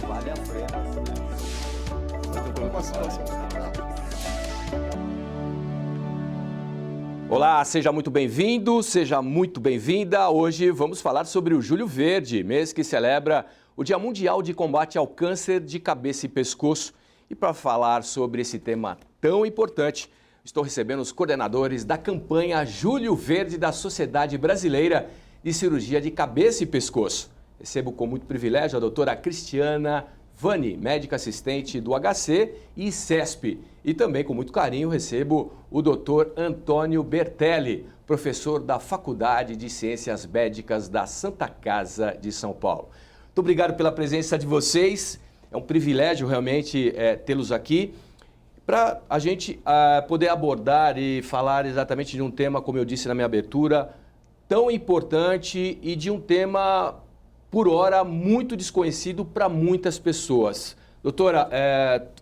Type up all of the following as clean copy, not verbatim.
Vale a pena. Olá, seja muito bem-vindo, seja muito bem-vinda. Hoje vamos falar sobre o Julho Verde, mês que celebra o Dia Mundial de Combate ao Câncer de Cabeça e Pescoço. E para falar sobre esse tema tão importante, estou recebendo os coordenadores da campanha Julho Verde da Sociedade Brasileira de Cirurgia de Cabeça e Pescoço. Recebo com muito privilégio a doutora Cristiana Vani, médica assistente do HC e CESP. E também, com muito carinho, recebo o doutor Antônio Bertelli, professor da Faculdade de Ciências Médicas da Santa Casa de São Paulo. Muito obrigado pela presença de vocês. É um privilégio realmente tê-los aqui para a gente poder abordar e falar exatamente de um tema, como eu disse na minha abertura, tão importante e de um tema, por hora, muito desconhecido para muitas pessoas. Doutora,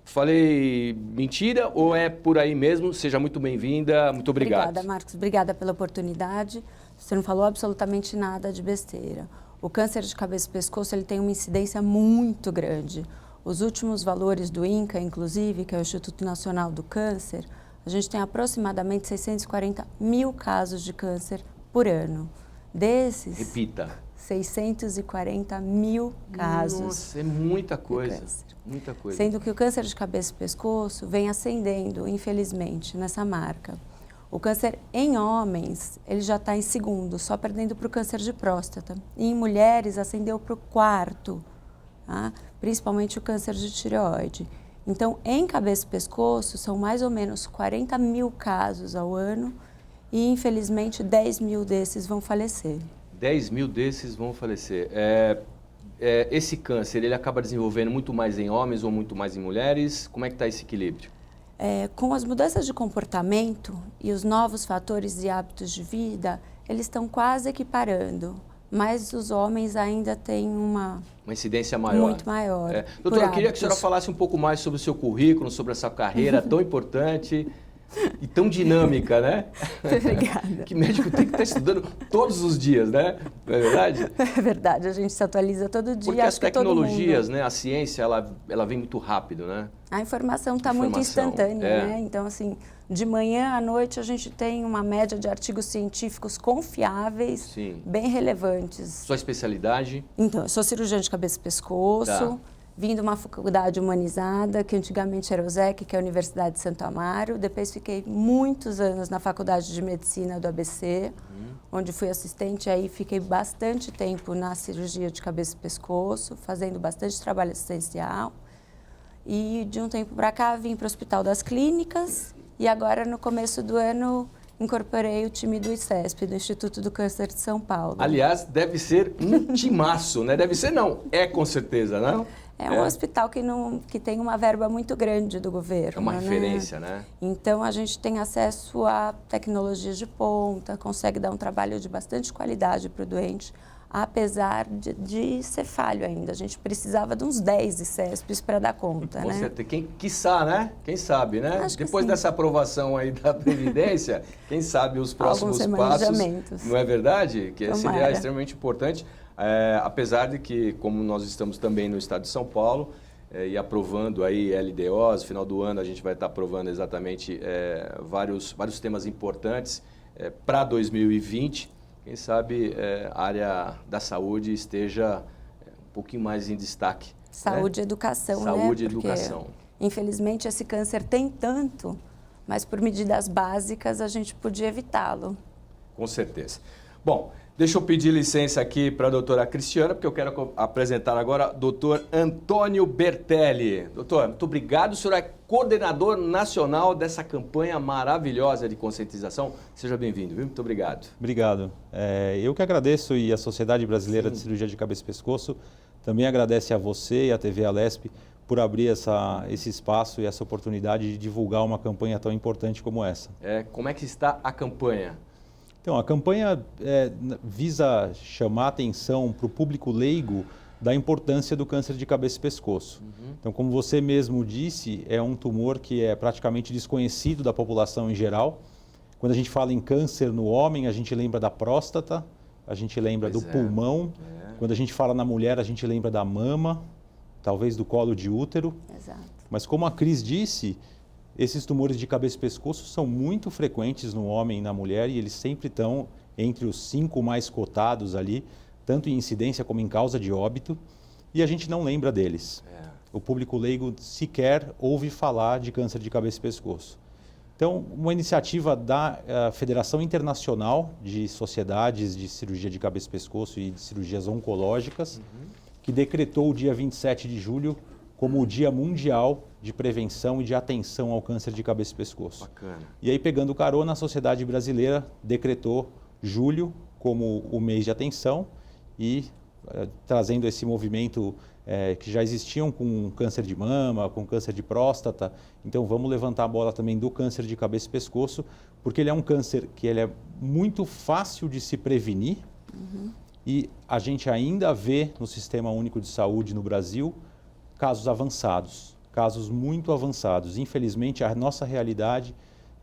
falei mentira ou é por aí mesmo? Seja muito bem-vinda, muito obrigado. Obrigada, Marcos. Obrigada pela oportunidade. Você não falou absolutamente nada de besteira. O câncer de cabeça e pescoço ele tem uma incidência muito grande. Os últimos valores do INCA, inclusive, que é o Instituto Nacional do Câncer, a gente tem aproximadamente 640 mil casos de câncer por ano. Desses... Repita. 640 mil casos. Nossa, é muita coisa. Muita coisa. Sendo que o câncer de cabeça e pescoço vem ascendendo, infelizmente, nessa marca. O câncer em homens, ele já está em segundo, só perdendo para o câncer de próstata. E em mulheres, ascendeu para o quarto, tá? Principalmente o câncer de tireoide. Então, em cabeça e pescoço, são mais ou menos 40 mil casos ao ano e, infelizmente, 10 mil desses vão falecer. 10 mil desses vão falecer. Esse câncer, ele acaba desenvolvendo muito mais em homens ou muito mais em mulheres? Como é que está esse equilíbrio? Com as mudanças de comportamento e os novos fatores e hábitos de vida, eles estão quase equiparando, mas os homens ainda têm uma incidência maior. Muito maior. Doutora, eu queria que a senhora falasse um pouco mais sobre o seu currículo, sobre essa carreira tão importante e tão dinâmica, né? Obrigada. Que médico tem que estar estudando todos os dias, né? Não é verdade? É verdade, a gente se atualiza todo dia. Porque acho as tecnologias, que né? A ciência, ela vem muito rápido, né? A informação está muito instantânea, né? Então, assim, de manhã à noite a gente tem uma média de artigos científicos confiáveis, Sim. Bem relevantes. Sua especialidade? Então, eu sou cirurgiã de cabeça e pescoço. Tá. Vim de uma faculdade humanizada, que antigamente era o ZEC, que é a Universidade de Santo Amaro. Depois fiquei muitos anos na Faculdade de Medicina do ABC, onde fui assistente. Aí fiquei bastante tempo na cirurgia de cabeça e pescoço, fazendo bastante trabalho assistencial. E de um tempo para cá vim para o Hospital das Clínicas e agora, no começo do ano, incorporei o time do ICESP, do Instituto do Câncer de São Paulo. Aliás, deve ser um timaço, né? Deve ser não, com certeza, não? É um hospital que tem uma verba muito grande do governo. É uma referência, né? Então, a gente tem acesso a tecnologias de ponta, consegue dar um trabalho de bastante qualidade para o doente, apesar de ser falho ainda. A gente precisava de uns 10 ICESPs para dar conta, né? Com certeza. Quiçá, né? Quem sabe, né? Acho que Depois sim. dessa aprovação aí da Previdência, quem sabe os próximos passos, não é verdade? Que Tomara. seria extremamente importante. Apesar de que, como nós estamos também no estado de São Paulo e aprovando aí LDOs, no final do ano a gente vai estar aprovando exatamente vários temas importantes para 2020. Quem sabe a área da saúde esteja um pouquinho mais em destaque. Saúde e educação, né? Saúde e Porque, educação. infelizmente, esse câncer tem tanto, mas por medidas básicas a gente podia evitá-lo. Com certeza. Bom, deixa eu pedir licença aqui para a doutora Cristiana, porque eu quero apresentar agora o doutor Antônio Bertelli. Doutor, muito obrigado. O senhor é coordenador nacional dessa campanha maravilhosa de conscientização. Seja bem-vindo, viu? Muito obrigado. Obrigado. Eu que agradeço e a Sociedade Brasileira de Cirurgia de Cabeça e Pescoço também agradece a você e a TV Alesp por abrir esse espaço e essa oportunidade de divulgar uma campanha tão importante como essa. Como é que está a campanha? Então, a campanha visa chamar a atenção para o público leigo da importância do câncer de cabeça e pescoço. Então, como você mesmo disse, é um tumor que é praticamente desconhecido da população em geral. Quando a gente fala em câncer no homem, a gente lembra da próstata, a gente lembra do pulmão. Quando a gente fala na mulher, a gente lembra da mama. talvez do colo de útero. Exato. Mas como a Cris disse, esses tumores de cabeça e pescoço são muito frequentes no homem e na mulher e eles sempre estão entre os 5 mais cotados ali, tanto em incidência como em causa de óbito, e a gente não lembra deles. O público leigo sequer ouve falar de câncer de cabeça e pescoço. Então, uma iniciativa da Federação Internacional de Sociedades de Cirurgia de Cabeça e Pescoço e de Cirurgias Oncológicas, que decretou o dia 27 de julho como o Dia Mundial de Prevenção e de Atenção ao Câncer de Cabeça e Pescoço. Bacana. E aí, pegando carona, a Sociedade Brasileira decretou julho como o mês de atenção e trazendo esse movimento que já existiam com câncer de mama, com câncer de próstata. Então vamos levantar a bola também do câncer de cabeça e pescoço, porque ele é um câncer que ele é muito fácil de se prevenir e a gente ainda vê no Sistema Único de Saúde no Brasil casos avançados, casos muito avançados. Infelizmente, a nossa realidade,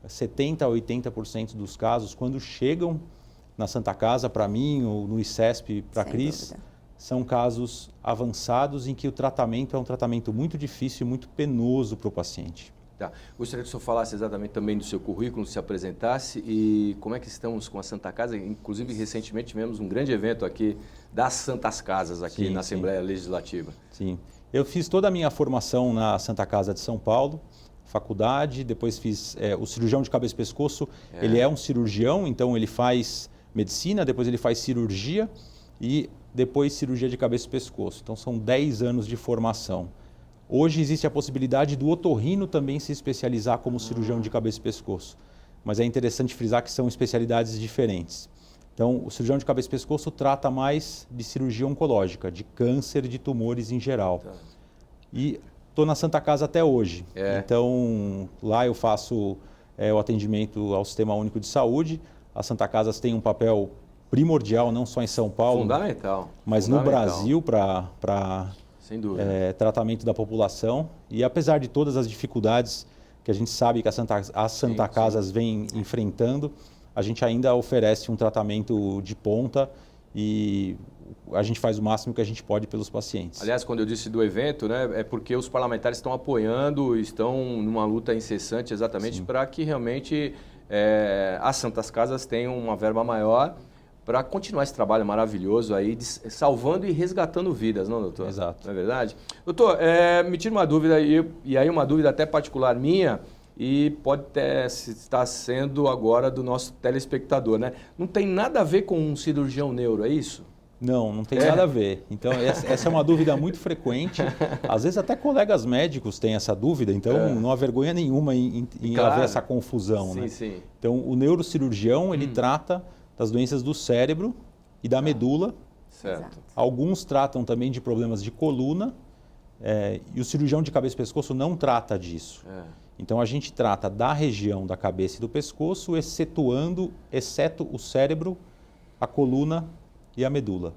70% a 80% dos casos, quando chegam na Santa Casa, para mim, ou no ICESP, para a Cris, são casos avançados em que o tratamento é um tratamento muito difícil e muito penoso para o paciente. Tá. Gostaria que o senhor falasse exatamente também do seu currículo, se apresentasse e como é que estamos com a Santa Casa. Inclusive, recentemente tivemos um grande evento aqui das Santas Casas, aqui na Assembleia Legislativa. Sim. Eu fiz toda a minha formação na Santa Casa de São Paulo, faculdade, depois fiz o cirurgião de cabeça e pescoço. Ele é um cirurgião, então ele faz medicina, depois ele faz cirurgia e depois cirurgia de cabeça e pescoço. Então são 10 anos de formação. Hoje existe a possibilidade do otorrino também se especializar como cirurgião de cabeça e pescoço. Mas é interessante frisar que são especialidades diferentes. Então o cirurgião de cabeça e pescoço trata mais de cirurgia oncológica, de câncer e de tumores em geral. Tá. E estou na Santa Casa até hoje. Então lá eu faço o atendimento ao Sistema Único de Saúde. As Santa Casas têm um papel primordial, não só em São Paulo, Fundamental. mas no Brasil para sem dúvida, tratamento da população. E apesar de todas as dificuldades que a gente sabe que as Santa Casas vêm enfrentando, a gente ainda oferece um tratamento de ponta e a gente faz o máximo que a gente pode pelos pacientes. Aliás, quando eu disse do evento, né, é porque os parlamentares estão apoiando, estão numa luta incessante exatamente para que realmente as Santas Casas tenham uma verba maior para continuar esse trabalho maravilhoso aí, salvando e resgatando vidas, não, doutor? Exato. Não é verdade? Doutor, me tira uma dúvida, e aí uma dúvida até particular minha, e pode estar sendo agora do nosso telespectador, né? Não tem nada a ver com um cirurgião neuro, é isso? Não tem nada a ver. Então, essa é uma dúvida muito frequente. Às vezes até colegas médicos têm essa dúvida, então não há vergonha nenhuma em haver essa confusão. Sim, né? sim. Então, o neurocirurgião, ele trata das doenças do cérebro e da medula. Certo. Alguns tratam também de problemas de coluna e o cirurgião de cabeça e pescoço não trata disso. Então, a gente trata da região da cabeça e do pescoço, exceto o cérebro, a coluna e a medula.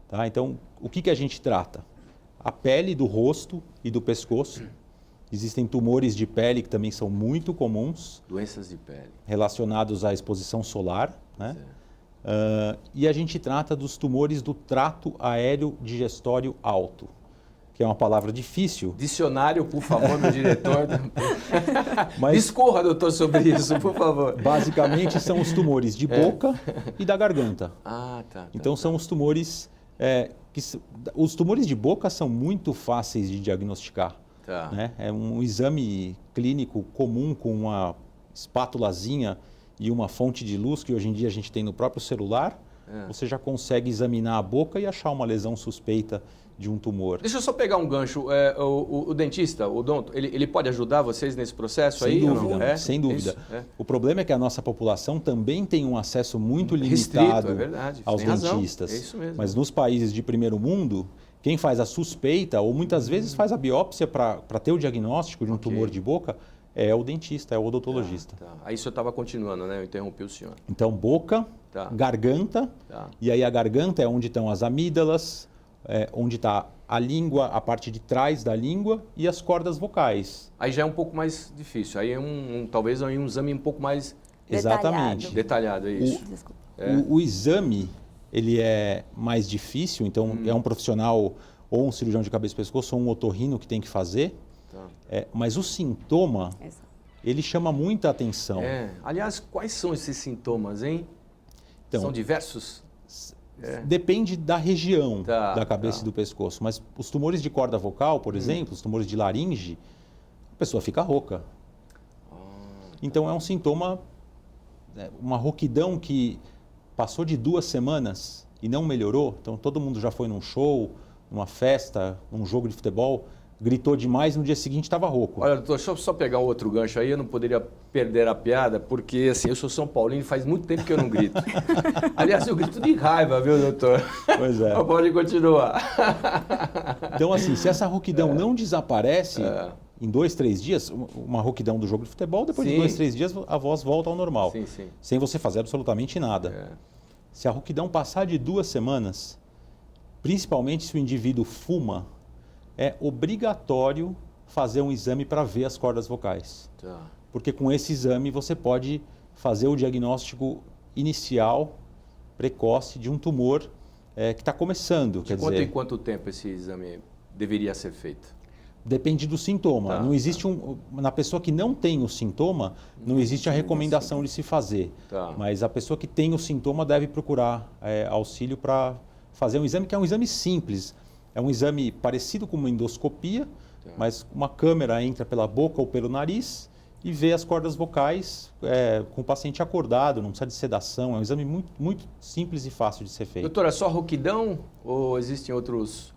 Tá? Então, o que a gente trata? A pele do rosto e do pescoço. Existem tumores de pele que também são muito comuns. Doenças de pele. Relacionados à exposição solar. Né? E a gente trata dos tumores do trato aéreo digestório alto, que é uma palavra difícil. Dicionário, por favor, meu diretor. Discorra, doutor, sobre isso, por favor. Basicamente são os tumores de boca e da garganta. Então são os tumores os tumores de boca são muito fáceis de diagnosticar. Né? É um exame clínico comum com uma espátulazinha e uma fonte de luz que hoje em dia a gente tem no próprio celular. Você já consegue examinar a boca e achar uma lesão suspeita de um tumor. Deixa eu só pegar um gancho. O dentista, o odonto, ele pode ajudar vocês nesse processo sem aí? Dúvida, sem dúvida. O problema é que a nossa população também tem um acesso muito limitado aos dentistas. É isso mesmo. Mas nos países de primeiro mundo, quem faz a suspeita ou muitas vezes faz a biópsia para ter o diagnóstico de um tumor de boca é o dentista, é o odontologista. Aí o senhor estava continuando, né? Eu interrompi o senhor. Então, boca, garganta, e aí a garganta é onde estão as amígdalas, onde está a língua, a parte de trás da língua e as cordas vocais. Aí já é um pouco mais difícil, aí é talvez um exame um pouco mais detalhado, é isso. O exame, ele é mais difícil, então é um profissional ou um cirurgião de cabeça e pescoço, ou um otorrino que tem que fazer. Mas o sintoma, ele chama muita atenção. Aliás, quais são esses sintomas, hein? Então, são diversos? Depende da região da cabeça e do pescoço. Mas os tumores de corda vocal, por exemplo, os tumores de laringe, a pessoa fica rouca. Então é um sintoma, uma rouquidão que passou de 2 semanas e não melhorou. Então todo mundo já foi num show, numa festa, num jogo de futebol, gritou demais, no dia seguinte estava rouco. Olha, doutor, deixa eu só pegar um outro gancho aí, eu não poderia perder a piada, porque assim, eu sou São Paulino e faz muito tempo que eu não grito. Aliás, eu grito de raiva, viu, doutor? Pois é. Pode continuar. Então assim, se essa rouquidão não desaparece... Em 2, 3 dias, uma rouquidão do jogo de futebol, depois de 2, 3 dias a voz volta ao normal. Sem você fazer absolutamente nada. Se a rouquidão passar de 2 semanas, principalmente se o indivíduo fuma, é obrigatório fazer um exame para ver as cordas vocais. Porque com esse exame você pode fazer o diagnóstico inicial, precoce, de um tumor que está começando. De quanto em quanto tempo esse exame deveria ser feito? Depende do sintoma. Não existe na pessoa que não tem o sintoma, não existe a recomendação de se fazer. Mas a pessoa que tem o sintoma deve procurar auxílio para fazer um exame que é um exame simples. É um exame parecido com uma endoscopia, mas uma câmera entra pela boca ou pelo nariz e vê as cordas vocais com o paciente acordado, não precisa de sedação. É um exame muito, muito simples e fácil de ser feito. Doutora, é só rouquidão ou existem outros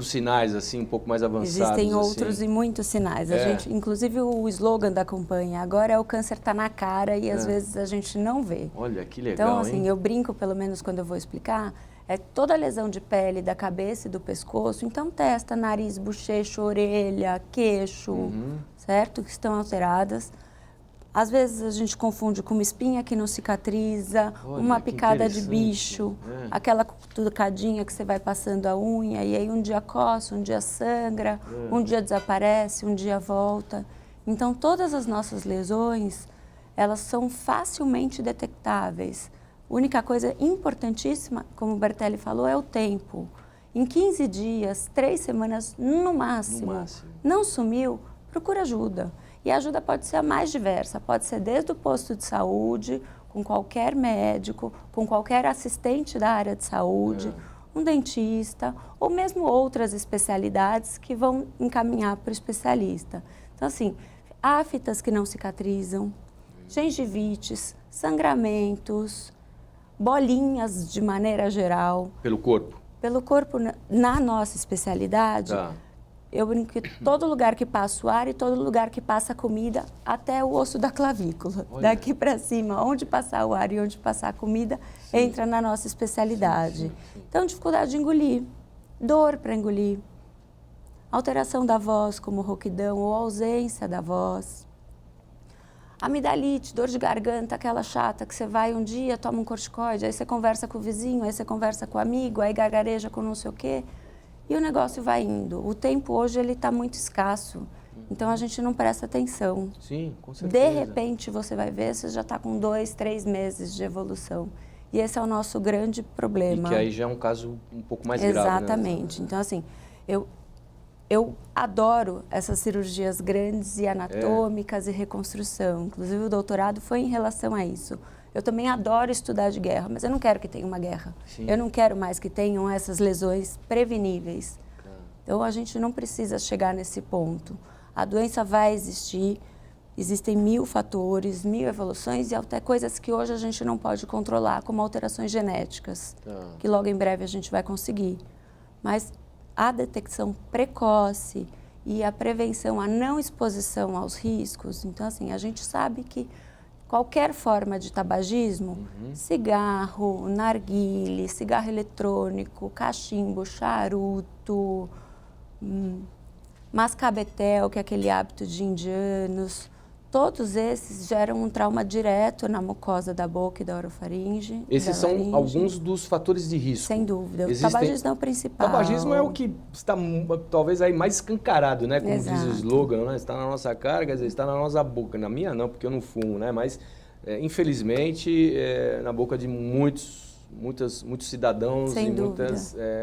sinais assim um pouco mais avançados? Existem outros e muitos sinais. A gente, inclusive o slogan da campanha agora é o câncer está na cara e às vezes a gente não vê. Olha que legal. Então assim, eu brinco pelo menos quando eu vou explicar, toda lesão de pele da cabeça e do pescoço, então testa nariz, bochecha, orelha, queixo, certo? Que estão alteradas. Às vezes a gente confunde com uma espinha que não cicatriza, uma picada de bicho, aquela cutucadinha que você vai passando a unha e aí um dia coça, um dia sangra, um dia desaparece, um dia volta. Então todas as nossas lesões, elas são facilmente detectáveis. A única coisa importantíssima, como o Bertelli falou, é o tempo. Em 15 dias, 3 semanas no máximo, não sumiu, procura ajuda. E a ajuda pode ser a mais diversa, pode ser desde o posto de saúde, com qualquer médico, com qualquer assistente da área de saúde, um dentista, ou mesmo outras especialidades que vão encaminhar para o especialista. Então, assim, aftas que não cicatrizam, gengivites, sangramentos, bolinhas de maneira geral. Pelo corpo? Pelo corpo, na nossa especialidade... Eu brinco que todo lugar que passa o ar e todo lugar que passa a comida, até o osso da clavícula. Daqui para cima, onde passar o ar e onde passar a comida, entra na nossa especialidade. Então, dificuldade de engolir, dor para engolir, alteração da voz, como rouquidão ou ausência da voz. Amidalite, dor de garganta, aquela chata que você vai um dia, toma um corticoide, aí você conversa com o vizinho, aí você conversa com o amigo, aí gargareja com não sei o quê. E o negócio vai indo. O tempo hoje ele está muito escasso, então a gente não presta atenção. Sim, com certeza. De repente você vai ver, você já está com 2, 3 meses de evolução. E esse é o nosso grande problema. E que aí já é um caso um pouco mais grave. Exatamente. Então assim, eu adoro essas cirurgias grandes e anatômicas e reconstrução. Inclusive o doutorado foi em relação a isso. Eu também adoro estudar de guerra, mas eu não quero que tenha uma guerra. Eu não quero mais que tenham essas lesões preveníveis. Então, a gente não precisa chegar nesse ponto. A doença vai existir, existem 1000 fatores, 1000 evoluções e até coisas que hoje a gente não pode controlar, como alterações genéticas, que logo em breve a gente vai conseguir. Mas a detecção precoce e a prevenção, a não exposição aos riscos, então, assim, a gente sabe que qualquer forma de tabagismo, cigarro, narguile, cigarro eletrônico, cachimbo, charuto, mascabetel, que é aquele hábito de indianos, todos esses geram um trauma direto na mucosa da boca e da orofaringe. Esses são alguns dos fatores de risco. Sem dúvida. O tabagismo é o principal. O tabagismo é o que está talvez aí mais escancarado, né? Como diz o slogan, né? Está na nossa cara, quer dizer, está na nossa boca. Na minha não, porque eu não fumo, né? Mas, infelizmente, na boca de muitos muitos cidadãos Sem e dúvida.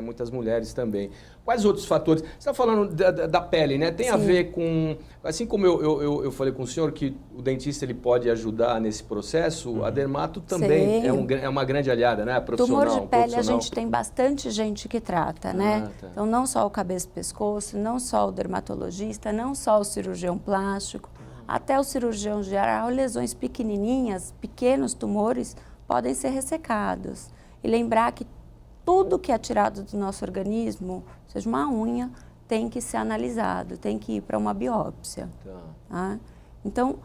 muitas mulheres também. Quais outros fatores? Você está falando da pele, né? Tem a Sim. ver com... Assim como eu falei com o senhor que o dentista ele pode ajudar nesse processo, a dermato também Sim. é uma grande aliada, né? Profissional. Tumor de pele a profissional. gente tem bastante gente que trata, né? tá. Então não só o cabeça e pescoço, não só o dermatologista, não só o cirurgião plástico, até o cirurgião geral, lesões pequenininhas, pequenos tumores podem ser ressecados. E lembrar que tudo que é tirado do nosso organismo, seja uma unha, tem que ser analisado, tem que ir para uma biópsia. Tá. Tá? Então,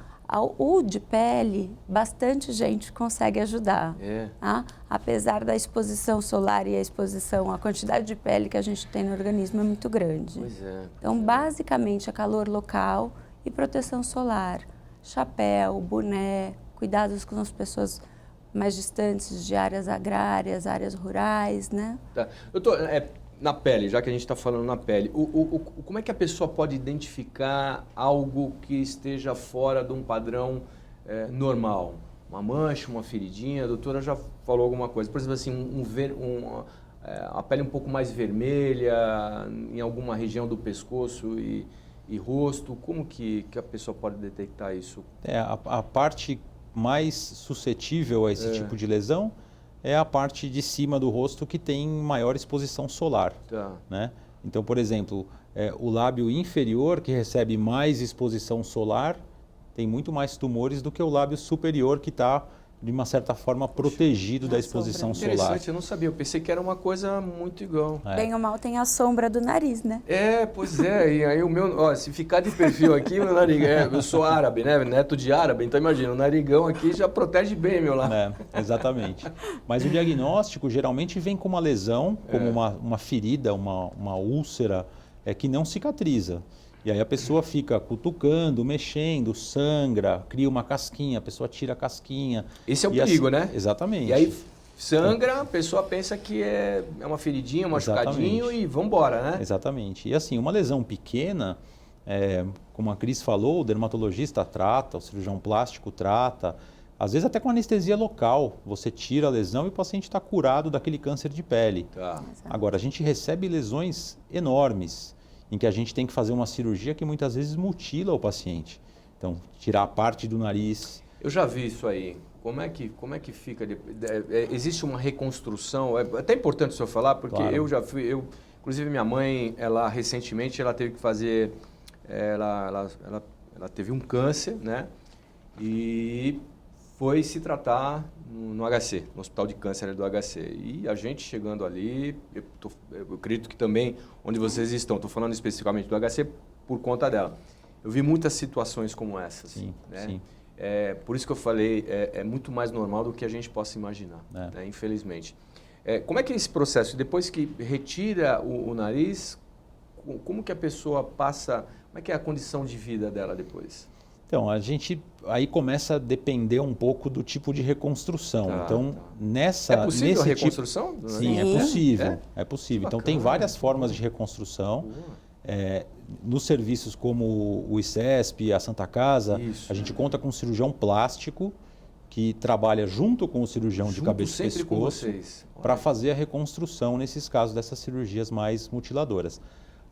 o de pele, bastante gente consegue ajudar. Tá? Apesar da exposição solar e a quantidade de pele que a gente tem no organismo é muito grande. Pois é. Então, basicamente, é calor local e proteção solar. Chapéu, boné, cuidados com as pessoas mais distantes de áreas agrárias, áreas rurais, né? Tá. Na pele, já que a gente está falando na pele, como é que a pessoa pode identificar algo que esteja fora de um padrão normal? Uma mancha, uma feridinha, a doutora já falou alguma coisa. Por exemplo, assim, a pele um pouco mais vermelha em alguma região do pescoço e rosto, como que a pessoa pode detectar isso? A parte mais suscetível a esse tipo de lesão é a parte de cima do rosto que tem maior exposição solar. Tá. Né? Então, por exemplo, o lábio inferior, que recebe mais exposição solar, tem muito mais tumores do que o lábio superior, que está, de uma certa forma, protegido da exposição solar. Interessante, eu não sabia. Eu pensei que era uma coisa muito igual. Bem ou mal tem a sombra do nariz, né? Pois é. E aí o meu... se ficar de perfil aqui, meu narigão... eu sou árabe, né? Neto de árabe. Então, imagina, o narigão aqui já protege bem meu lado. Exatamente. Mas o diagnóstico geralmente vem com uma lesão, como uma ferida, uma úlcera, que não cicatriza. E aí a pessoa fica cutucando, mexendo, sangra, cria uma casquinha, a pessoa tira a casquinha. Esse é o perigo, né? Exatamente. E aí sangra, a pessoa pensa que é uma feridinha, um machucadinho e vamos embora, né? Exatamente. E assim, uma lesão pequena, como a Cris falou, o dermatologista trata, o cirurgião plástico trata, às vezes até com anestesia local. Você tira a lesão e o paciente está curado daquele câncer de pele. Tá. Agora, a gente recebe lesões enormes, em que a gente tem que fazer uma cirurgia que muitas vezes mutila o paciente. Então, tirar a parte do nariz. Eu já vi isso aí. Como é que fica? Existe uma reconstrução? É até importante o senhor falar, porque Claro. eu já fui... inclusive, minha mãe, recentemente, ela teve que fazer... Ela teve um câncer, né? E foi se tratar no HC, no Hospital de Câncer do HC. E a gente chegando ali, eu acredito que também, onde vocês estão, estou falando especificamente do HC por conta dela. Eu vi muitas situações como essas. Sim, né? sim. Por isso que eu falei, é muito mais normal do que a gente possa imaginar, né? Infelizmente. Como é que é esse processo? Depois que retira o nariz, como que a pessoa passa, como é que é a condição de vida dela depois? Então, a gente aí começa a depender um pouco do tipo de reconstrução. É possível a reconstrução? Sim, é possível. É possível. Bacana. Então, tem várias formas de reconstrução. Nos serviços como o ICESP, a Santa Casa, a gente conta com um cirurgião plástico que trabalha junto com o cirurgião de cabeça e pescoço para fazer a reconstrução nesses casos dessas cirurgias mais mutiladoras.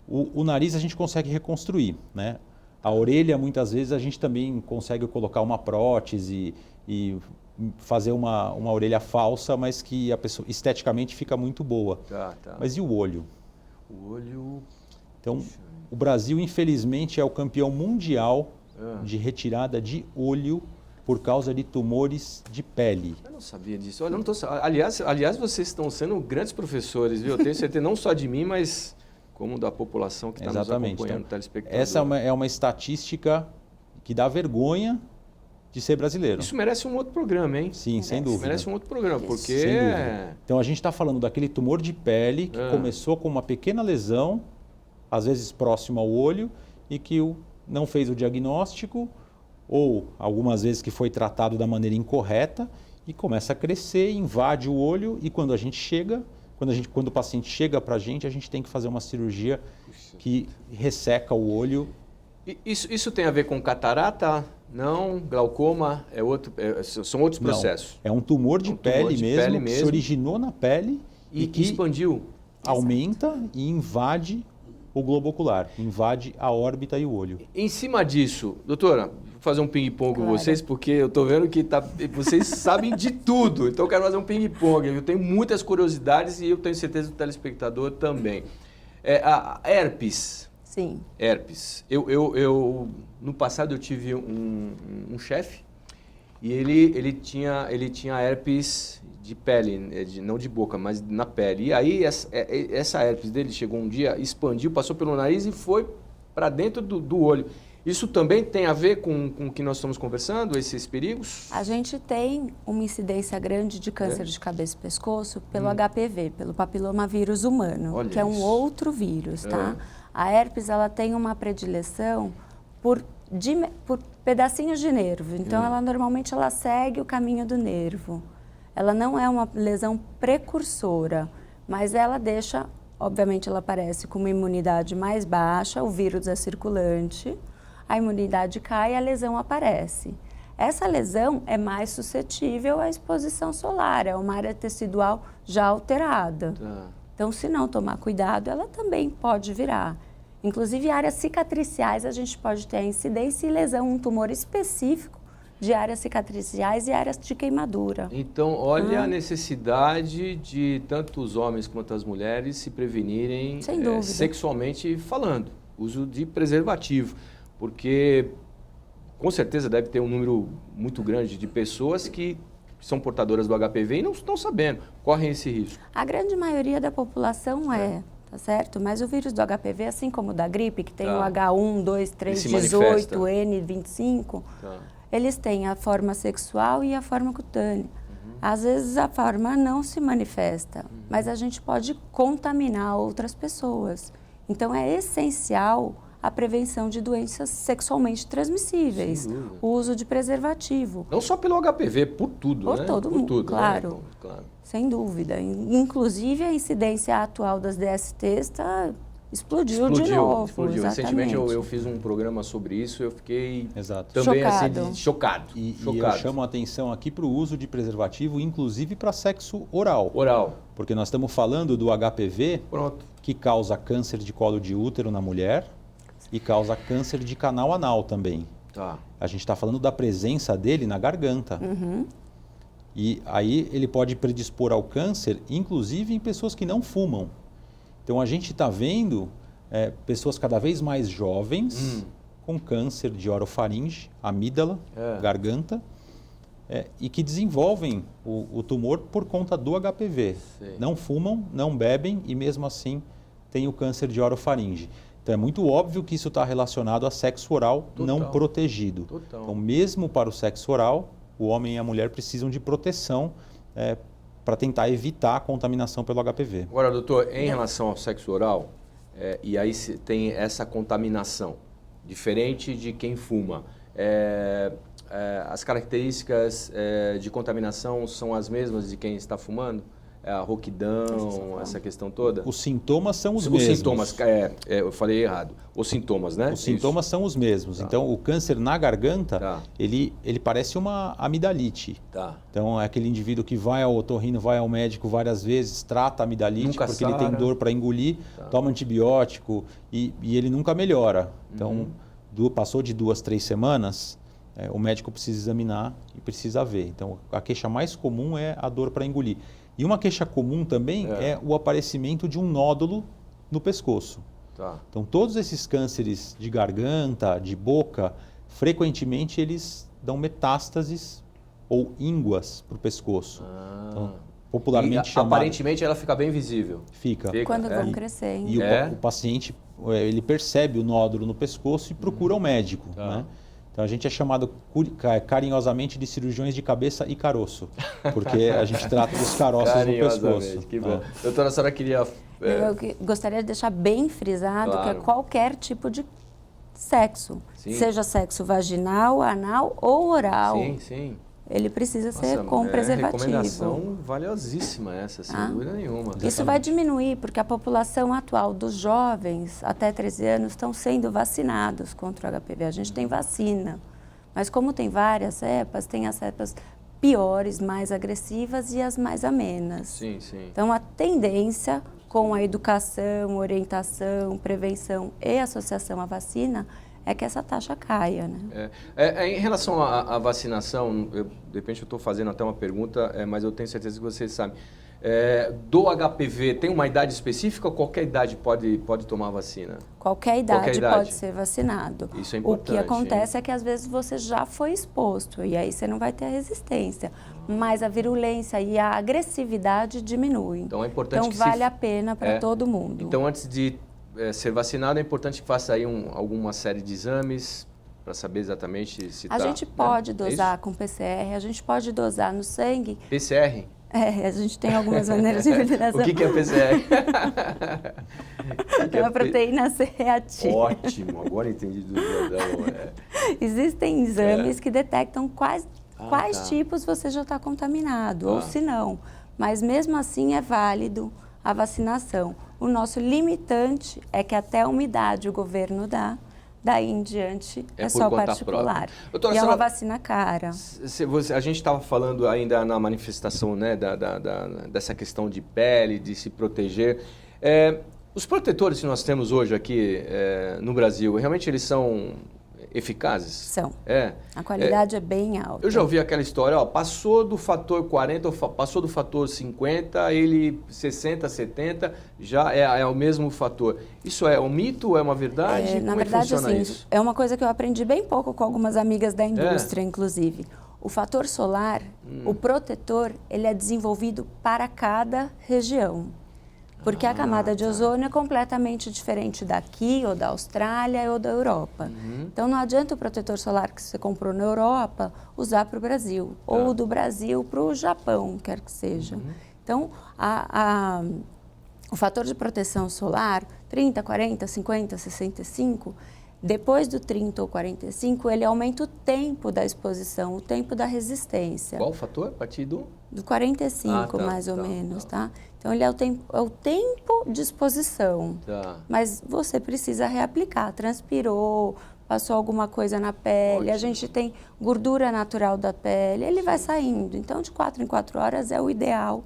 O nariz a gente consegue reconstruir, né? A orelha, muitas vezes, a gente também consegue colocar uma prótese e fazer uma orelha falsa, mas que a pessoa esteticamente fica muito boa. Mas e o olho? O olho... Então, o Brasil, infelizmente, é o campeão mundial de retirada de olho por causa de tumores de pele. Eu não sabia disso. Olha, eu não tô... aliás, vocês estão sendo grandes professores, viu? Eu tenho certeza, não só de mim, mas como da população que está nos acompanhando, então, telespectador. Essa é uma estatística que dá vergonha de ser brasileiro. Isso merece um outro programa, hein? Sim, sem dúvida. Isso merece um outro programa, porque... Sem dúvida. Então, a gente está falando daquele tumor de pele que começou com uma pequena lesão, às vezes próximo ao olho, e que não fez o diagnóstico, ou algumas vezes que foi tratado da maneira incorreta, e começa a crescer, invade o olho, e quando a gente chega... Quando o paciente chega para a gente tem que fazer uma cirurgia que resseca o olho. Isso tem a ver com catarata? Não, glaucoma é outro, são outros Não, processos. é um tumor de, pele, mesmo, que se originou na pele E que expandiu. aumenta e invade o globo ocular, invade a órbita e o olho. Em cima disso, doutora, vou fazer um ping-pong com vocês, porque eu estou vendo que vocês sabem de tudo. Então eu quero fazer um ping-pong. Eu tenho muitas curiosidades e eu tenho certeza que o telespectador também. A herpes. Sim. Herpes. No passado eu tive um chefe e ele tinha herpes de pele, não de boca, mas na pele. E aí essa herpes dele chegou um dia, expandiu, passou pelo nariz e foi para dentro do olho. Isso também tem a ver com o que nós estamos conversando, esses perigos? A gente tem uma incidência grande de câncer de cabeça e pescoço pelo HPV, pelo papilomavírus humano, Olha que é um isso. outro vírus, tá? A herpes, ela tem uma predileção por pedacinhos de nervo. Então, normalmente ela segue o caminho do nervo. Ela não é uma lesão precursora, mas ela deixa, obviamente ela aparece com uma imunidade mais baixa, o vírus é circulante, a imunidade cai e a lesão aparece. Essa lesão é mais suscetível à exposição solar, é uma área tecidual já alterada. Tá. Então, se não tomar cuidado, ela também pode virar. Inclusive, áreas cicatriciais, a gente pode ter a incidência e lesão, um tumor específico de áreas cicatriciais e áreas de queimadura. Então, olha a necessidade de tanto os homens quanto as mulheres se prevenirem Sem dúvida. sexualmente falando, uso de preservativo, porque com certeza deve ter um número muito grande de pessoas que são portadoras do HPV e não estão sabendo, correm esse risco. A grande maioria da população tá certo? Mas o vírus do HPV, assim como o da gripe, que tem o H1, 2, 3, se 18, manifesta. N25, Tá. eles têm a forma sexual e a forma cutânea. Às vezes a forma não se manifesta, mas a gente pode contaminar outras pessoas. Então é essencial a prevenção de doenças sexualmente transmissíveis, Sem dúvida. o uso de preservativo. Não só pelo HPV, por tudo, Por né? todo por mundo, tudo, claro. Né? Claro. Sem dúvida. Inclusive, a incidência atual das DSTs explodiu de novo. Explodiu. Exatamente. Recentemente eu fiz um programa sobre isso e eu fiquei Exato. também Chocado. assim, chocado. E eu chocado. chamo a atenção aqui para o uso de preservativo, inclusive para sexo oral. Oral. Porque nós estamos falando do HPV, Pronto. que causa câncer de colo de útero na mulher e causa câncer de canal anal também. Tá. A gente está falando da presença dele na garganta. E aí ele pode predispor ao câncer, inclusive em pessoas que não fumam. Então a gente está vendo pessoas cada vez mais jovens com câncer de orofaringe, amígdala, garganta, e que desenvolvem o tumor por conta do HPV. Sei. Não fumam, não bebem e mesmo assim tem o câncer de orofaringe. Então é muito óbvio que isso está relacionado a sexo oral não protegido. Total. Então mesmo para o sexo oral, o homem e a mulher precisam de proteção para tentar evitar a contaminação pelo HPV. Agora, doutor, em relação ao sexo oral, e aí tem essa contaminação, diferente de quem fuma. As características de contaminação são as mesmas de quem está fumando? A rouquidão, essa questão toda? Os sintomas são os Os mesmos. sintomas, eu falei errado. Os sintomas, né? Os sintomas são os mesmos. Tá. Então, o câncer na garganta, Tá. ele parece uma amidalite. Tá. Então, é aquele indivíduo que vai ao otorrino, vai ao médico várias vezes, trata a amidalite Nunca porque ele sara. tem dor para engolir, toma antibiótico e ele nunca melhora. Então, passou de 2, 3 semanas, o médico precisa examinar e precisa ver. Então, a queixa mais comum é a dor para engolir. E uma queixa comum também é o aparecimento de um nódulo no pescoço. Tá. Então, todos esses cânceres de garganta, de boca, frequentemente eles dão metástases ou ínguas para o pescoço. Então, popularmente chamado... Aparentemente ela fica bem visível. Fica. Quando vão crescendo. E o paciente ele percebe o nódulo no pescoço e procura um médico. Né? Então, a gente é chamado carinhosamente de cirurgiões de cabeça e caroço, porque a gente trata dos caroços no pescoço. Que bom. Doutora, a senhora queria... Eu gostaria de deixar bem frisado que é qualquer tipo de sexo, seja sexo vaginal, anal ou oral. Sim, sim. Ele precisa ser com preservativo. Recomendação valiosíssima essa, sem dúvida nenhuma. Isso vai diminuir, porque a população atual dos jovens até 13 anos estão sendo vacinados contra o HPV. A gente tem vacina. Mas como tem várias cepas, tem as cepas piores, mais agressivas e as mais amenas. Sim, sim. Então, a tendência com a educação, orientação, prevenção e associação à vacina é que essa taxa caia, né? Em relação à vacinação, de repente eu estou fazendo até uma pergunta, mas eu tenho certeza que vocês sabem. Do HPV, tem uma idade específica ou qualquer idade pode tomar a vacina? Qualquer idade pode ser vacinado. Isso é importante. O que acontece é que às vezes você já foi exposto e aí você não vai ter a resistência, mas a virulência e a agressividade diminuem. Então é importante que vale a pena para todo mundo. Então antes de ser vacinado é importante que faça aí alguma série de exames para saber exatamente se A gente pode dosar com PCR, a gente pode dosar no sangue. PCR? A gente tem algumas maneiras de validação. O que é PCR? É uma proteína C reativa. Ótimo, agora entendi do Existem exames que detectam quais tipos você já está contaminado, ou se não. Mas mesmo assim é válido a vacinação. O nosso limitante é que até a umidade o governo dá. Daí em diante é só particular. Doutora, e é uma vacina cara. A gente estava falando ainda na manifestação, né, dessa questão de pele, de se proteger. Os protetores que nós temos hoje aqui no Brasil, realmente eles são eficazes? São. A qualidade é bem alta. Eu já ouvi aquela história, passou do fator 40, passou do fator 50, ele 60, 70, já é o mesmo fator. Isso é um mito ou é uma verdade? Na verdade, assim, isso? É uma coisa que eu aprendi bem pouco com algumas amigas da indústria, inclusive. O fator solar, o protetor, ele é desenvolvido para cada região. Porque a camada de ozônio é completamente diferente daqui, ou da Austrália, ou da Europa. Então, não adianta o protetor solar que você comprou na Europa usar para o Brasil, ou do Brasil para o Japão, quer que seja. Então, o fator de proteção solar, 30, 40, 50, 65, depois do 30 ou 45, ele aumenta o tempo da exposição, o tempo da resistência. Qual o fator? A partir do 45, mais ou menos, tá? Então, ele é o tempo de exposição. Mas você precisa reaplicar. Transpirou, passou alguma coisa na pele, a gente tem gordura natural da pele, ele vai saindo. Então, de 4 em 4 horas é o ideal,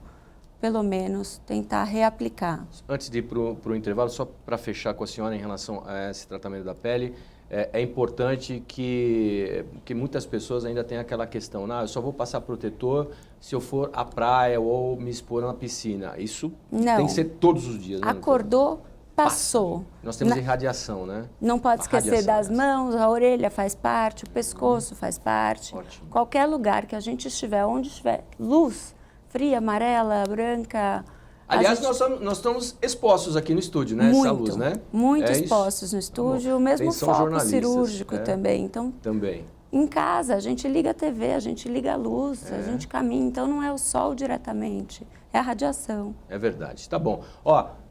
pelo menos, tentar reaplicar. Antes de ir para o intervalo, só para fechar com a senhora em relação a esse tratamento da pele, é importante que muitas pessoas ainda tenham aquela questão, eu só vou passar protetor se eu for à praia ou me expor na piscina. Isso tem que ser todos os dias, né? Acordou, passou. Nós temos irradiação, né? Não pode esquecer das mãos, a orelha faz parte, o pescoço faz parte. Ótimo. Qualquer lugar que a gente estiver, onde estiver luz, fria, amarela, branca... Aliás, nós estamos expostos aqui no estúdio, né? Essa luz, né? Muito expostos no estúdio, o mesmo foco cirúrgico também. Então, também. Em casa, a gente liga a TV, a gente liga a luz, a gente caminha. Então, não é o sol diretamente, é a radiação. É verdade. Tá bom.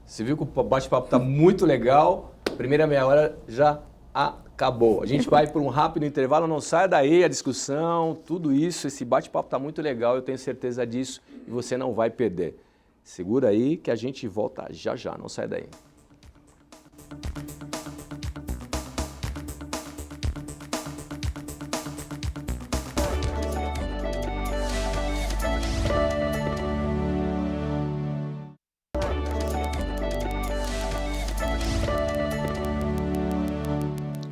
Você viu que o bate-papo está muito legal. Primeira meia hora já acabou. A gente vai por um rápido intervalo, não saia daí a discussão, tudo isso. Esse bate-papo está muito legal, eu tenho certeza disso e você não vai perder. Segura aí que a gente volta já já, não sai daí.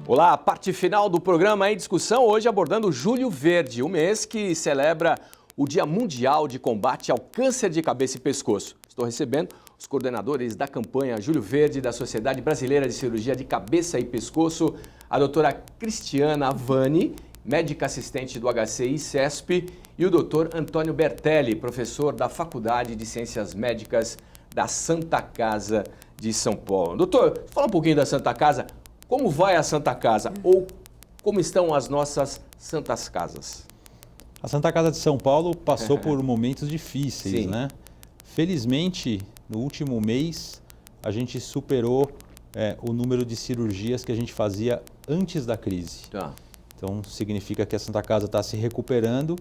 Olá, a parte final do programa em discussão, hoje abordando o Julho Verde, o mês que celebra o Dia Mundial de Combate ao Câncer de Cabeça e Pescoço. Estou recebendo os coordenadores da campanha Julho Verde da Sociedade Brasileira de Cirurgia de Cabeça e Pescoço, a doutora Cristiana Vani, médica assistente do HC e CESP, e o doutor Antônio Bertelli, professor da Faculdade de Ciências Médicas da Santa Casa de São Paulo. Doutor, fala um pouquinho da Santa Casa. Como vai a Santa Casa? Ou como estão as nossas Santas Casas? A Santa Casa de São Paulo passou por momentos difíceis, né? Felizmente, no último mês, a gente superou o número de cirurgias que a gente fazia antes da crise. Então, significa que a Santa Casa está se recuperando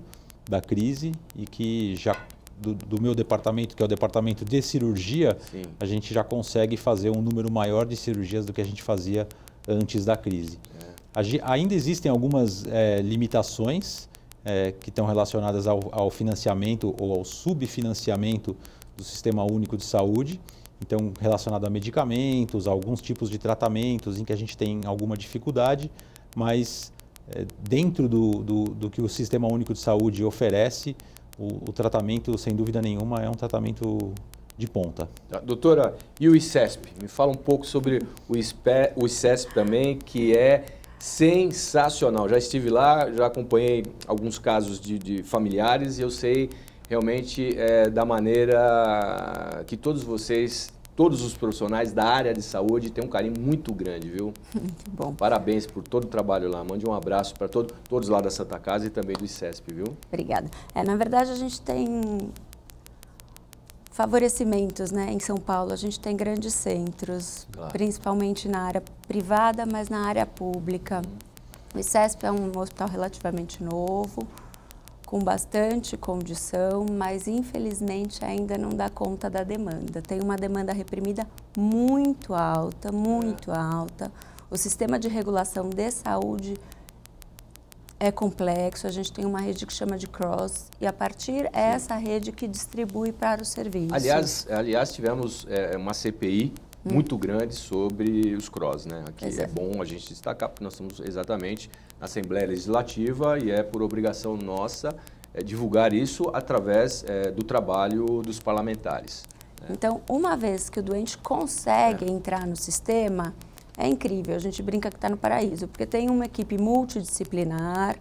da crise e que já do meu departamento, que é o departamento de cirurgia, a gente já consegue fazer um número maior de cirurgias do que a gente fazia antes da crise. Ainda existem algumas limitações que estão relacionadas ao financiamento ou ao subfinanciamento do Sistema Único de Saúde, então relacionado a medicamentos, a alguns tipos de tratamentos em que a gente tem alguma dificuldade, mas dentro do que o Sistema Único de Saúde oferece, o tratamento, sem dúvida nenhuma, é um tratamento de ponta. Doutora, e o ICESP? Me fala um pouco sobre o ICESP também, que é sensacional. Já estive lá, já acompanhei alguns casos de familiares e eu sei realmente da maneira que todos vocês, todos os profissionais da área de saúde têm um carinho muito grande, viu? Muito bom. Parabéns por todo o trabalho lá. Mande um abraço para todos lá da Santa Casa e também do ICESP, viu? Obrigada. Na verdade, a gente tem favorecimentos, né? Em São Paulo, a gente tem grandes centros, Claro. Principalmente na área privada, mas na área pública. O ICESP é um hospital relativamente novo, com bastante condição, mas infelizmente ainda não dá conta da demanda. Tem uma demanda reprimida muito alta, muito alta. O sistema de regulação de saúde é complexo, a gente tem uma rede que chama de CROSS e a partir é essa rede que distribui para os serviços. Aliás tivemos uma CPI muito grande sobre os CROSS, né? Aqui é bom a gente destacar, porque nós estamos exatamente na Assembleia Legislativa e é por obrigação nossa divulgar isso através do trabalho dos parlamentares. Né? Então, uma vez que o doente consegue entrar no sistema, é incrível, a gente brinca que está no paraíso, porque tem uma equipe multidisciplinar,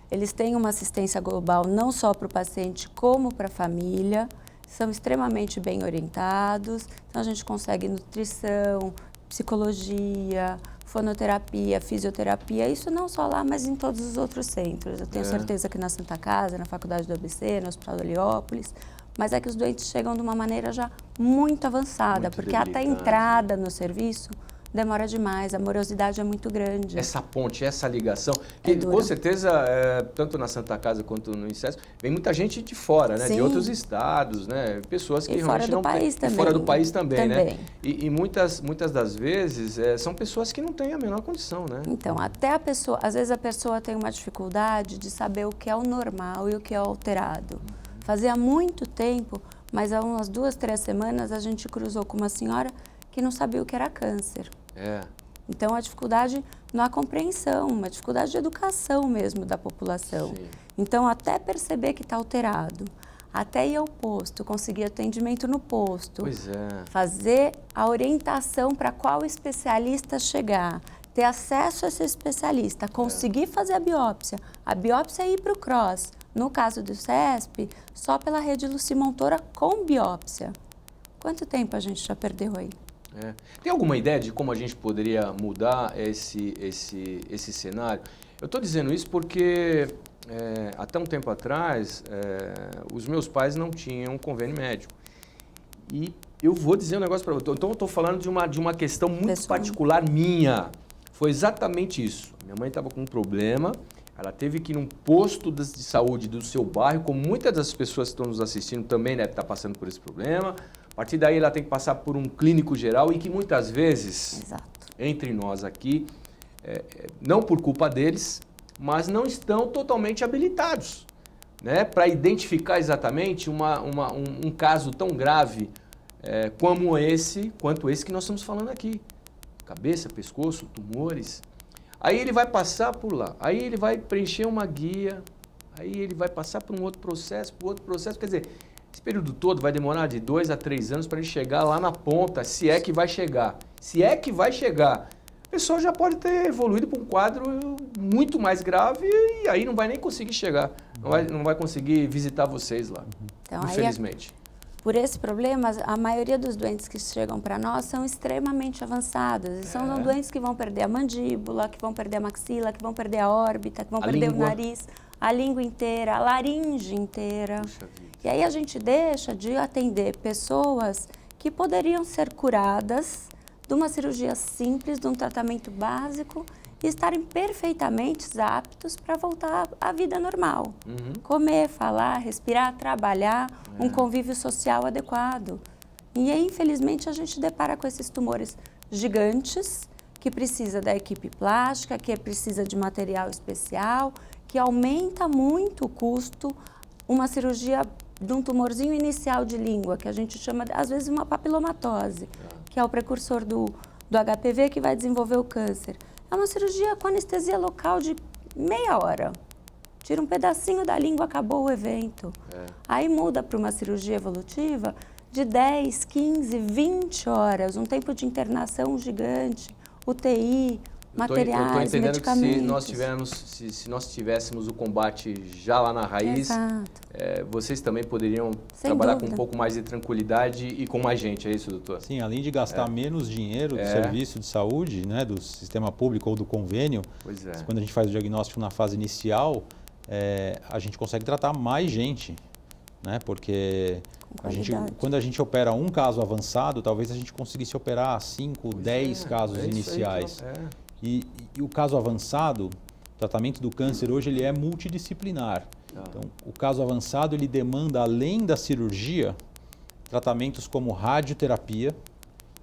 eles têm uma assistência global não só para o paciente, como para a família, são extremamente bem orientados, então a gente consegue nutrição, psicologia, fonoterapia, fisioterapia, isso não só lá, mas em todos os outros centros. Eu tenho certeza que na Santa Casa, na Faculdade do ABC, no Hospital do Heliópolis, mas é que os doentes chegam de uma maneira já muito avançada, porque até a entrada no serviço demora demais, a morosidade é muito grande. Essa ponte, essa ligação, que com certeza, tanto na Santa Casa quanto no ICESP, vem muita gente de fora, né? De outros estados, né? Pessoas que realmente não têm. E fora do país também, né? E muitas das vezes são pessoas que não têm a menor condição, né? Então, até a pessoa, às vezes a pessoa tem uma dificuldade de saber o que é o normal e o que é o alterado. Fazia muito tempo, mas há umas 2, 3 semanas a gente cruzou com uma senhora que não sabia o que era câncer. Então, a dificuldade na compreensão, uma dificuldade de educação mesmo da população. Sim. Então, até perceber que está alterado, até ir ao posto, conseguir atendimento no posto, fazer a orientação para qual especialista chegar, ter acesso a esse especialista, conseguir fazer a biópsia ir para o CROSS. No caso do CESP, só pela rede Luci Montora com biópsia. Quanto tempo a gente já perdeu aí? Tem alguma ideia de como a gente poderia mudar esse cenário? Eu estou dizendo isso porque até um tempo atrás os meus pais não tinham convênio médico. E eu vou dizer um negócio para você. Então eu estou falando de uma questão muito particular minha. Foi exatamente isso. Minha mãe estava com um problema, ela teve que ir num posto de saúde do seu bairro, como muitas das pessoas que estão nos assistindo também devem estar passando por esse problema. A partir daí ela tem que passar por um clínico geral e que muitas vezes, entre nós aqui, não por culpa deles, mas não estão totalmente habilitados, né, para identificar exatamente um caso tão grave quanto esse que nós estamos falando aqui. Cabeça, pescoço, tumores. Aí ele vai passar por lá, aí ele vai preencher uma guia, aí ele vai passar por um outro processo, quer dizer, esse período todo vai demorar de 2 a 3 anos para ele chegar lá na ponta, se é que vai chegar. Se é que vai chegar, a pessoa já pode ter evoluído para um quadro muito mais grave e aí não vai nem conseguir chegar, não vai conseguir visitar vocês lá, então, infelizmente. Por esse problema, a maioria dos doentes que chegam para nós são extremamente avançados. E são doentes que vão perder a mandíbula, que vão perder a maxila, que vão perder a órbita, que vão perder o nariz, a língua inteira, a laringe inteira. E aí a gente deixa de atender pessoas que poderiam ser curadas de uma cirurgia simples, de um tratamento básico e estarem perfeitamente aptos para voltar à vida normal. Comer, falar, respirar, trabalhar, um convívio social adequado. E aí, infelizmente, a gente depara com esses tumores gigantes que precisa da equipe plástica, que precisa de material especial, que aumenta muito o custo. Uma cirurgia de um tumorzinho inicial de língua, que a gente chama, às vezes, uma papilomatose, que é o precursor do HPV que vai desenvolver o câncer. É uma cirurgia com anestesia local de meia hora. Tira um pedacinho da língua, acabou o evento. Aí muda para uma cirurgia evolutiva de 10, 15, 20 horas, um tempo de internação gigante, UTI, materiais, eu tô entendendo medicamentos. Que se nós tivéssemos o combate já lá na raiz, vocês também poderiam trabalhar com um pouco mais de tranquilidade e com mais gente, é isso, doutor? Sim, além de gastar menos dinheiro do serviço de saúde, né, do sistema público ou do convênio, quando a gente faz o diagnóstico na fase inicial, a gente consegue tratar mais gente, né, porque quando a gente opera um caso avançado, talvez a gente conseguisse operar 5, 10 casos iniciais. E o caso avançado, o tratamento do câncer hoje ele é multidisciplinar. Então, o caso avançado ele demanda, além da cirurgia, tratamentos como radioterapia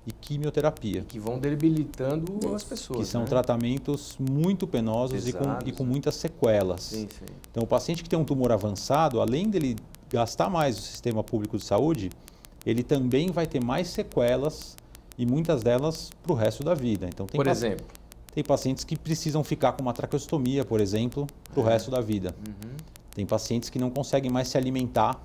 e quimioterapia. Que vão debilitando as pessoas. Que são tratamentos muito penosos e com muitas sequelas. Sim. Então, o paciente que tem um tumor avançado, além dele gastar mais o sistema público de saúde, ele também vai ter mais sequelas e muitas delas para o resto da vida. Então, por exemplo? Tem pacientes que precisam ficar com uma traqueostomia, por exemplo, para o resto da vida. Tem pacientes que não conseguem mais se alimentar.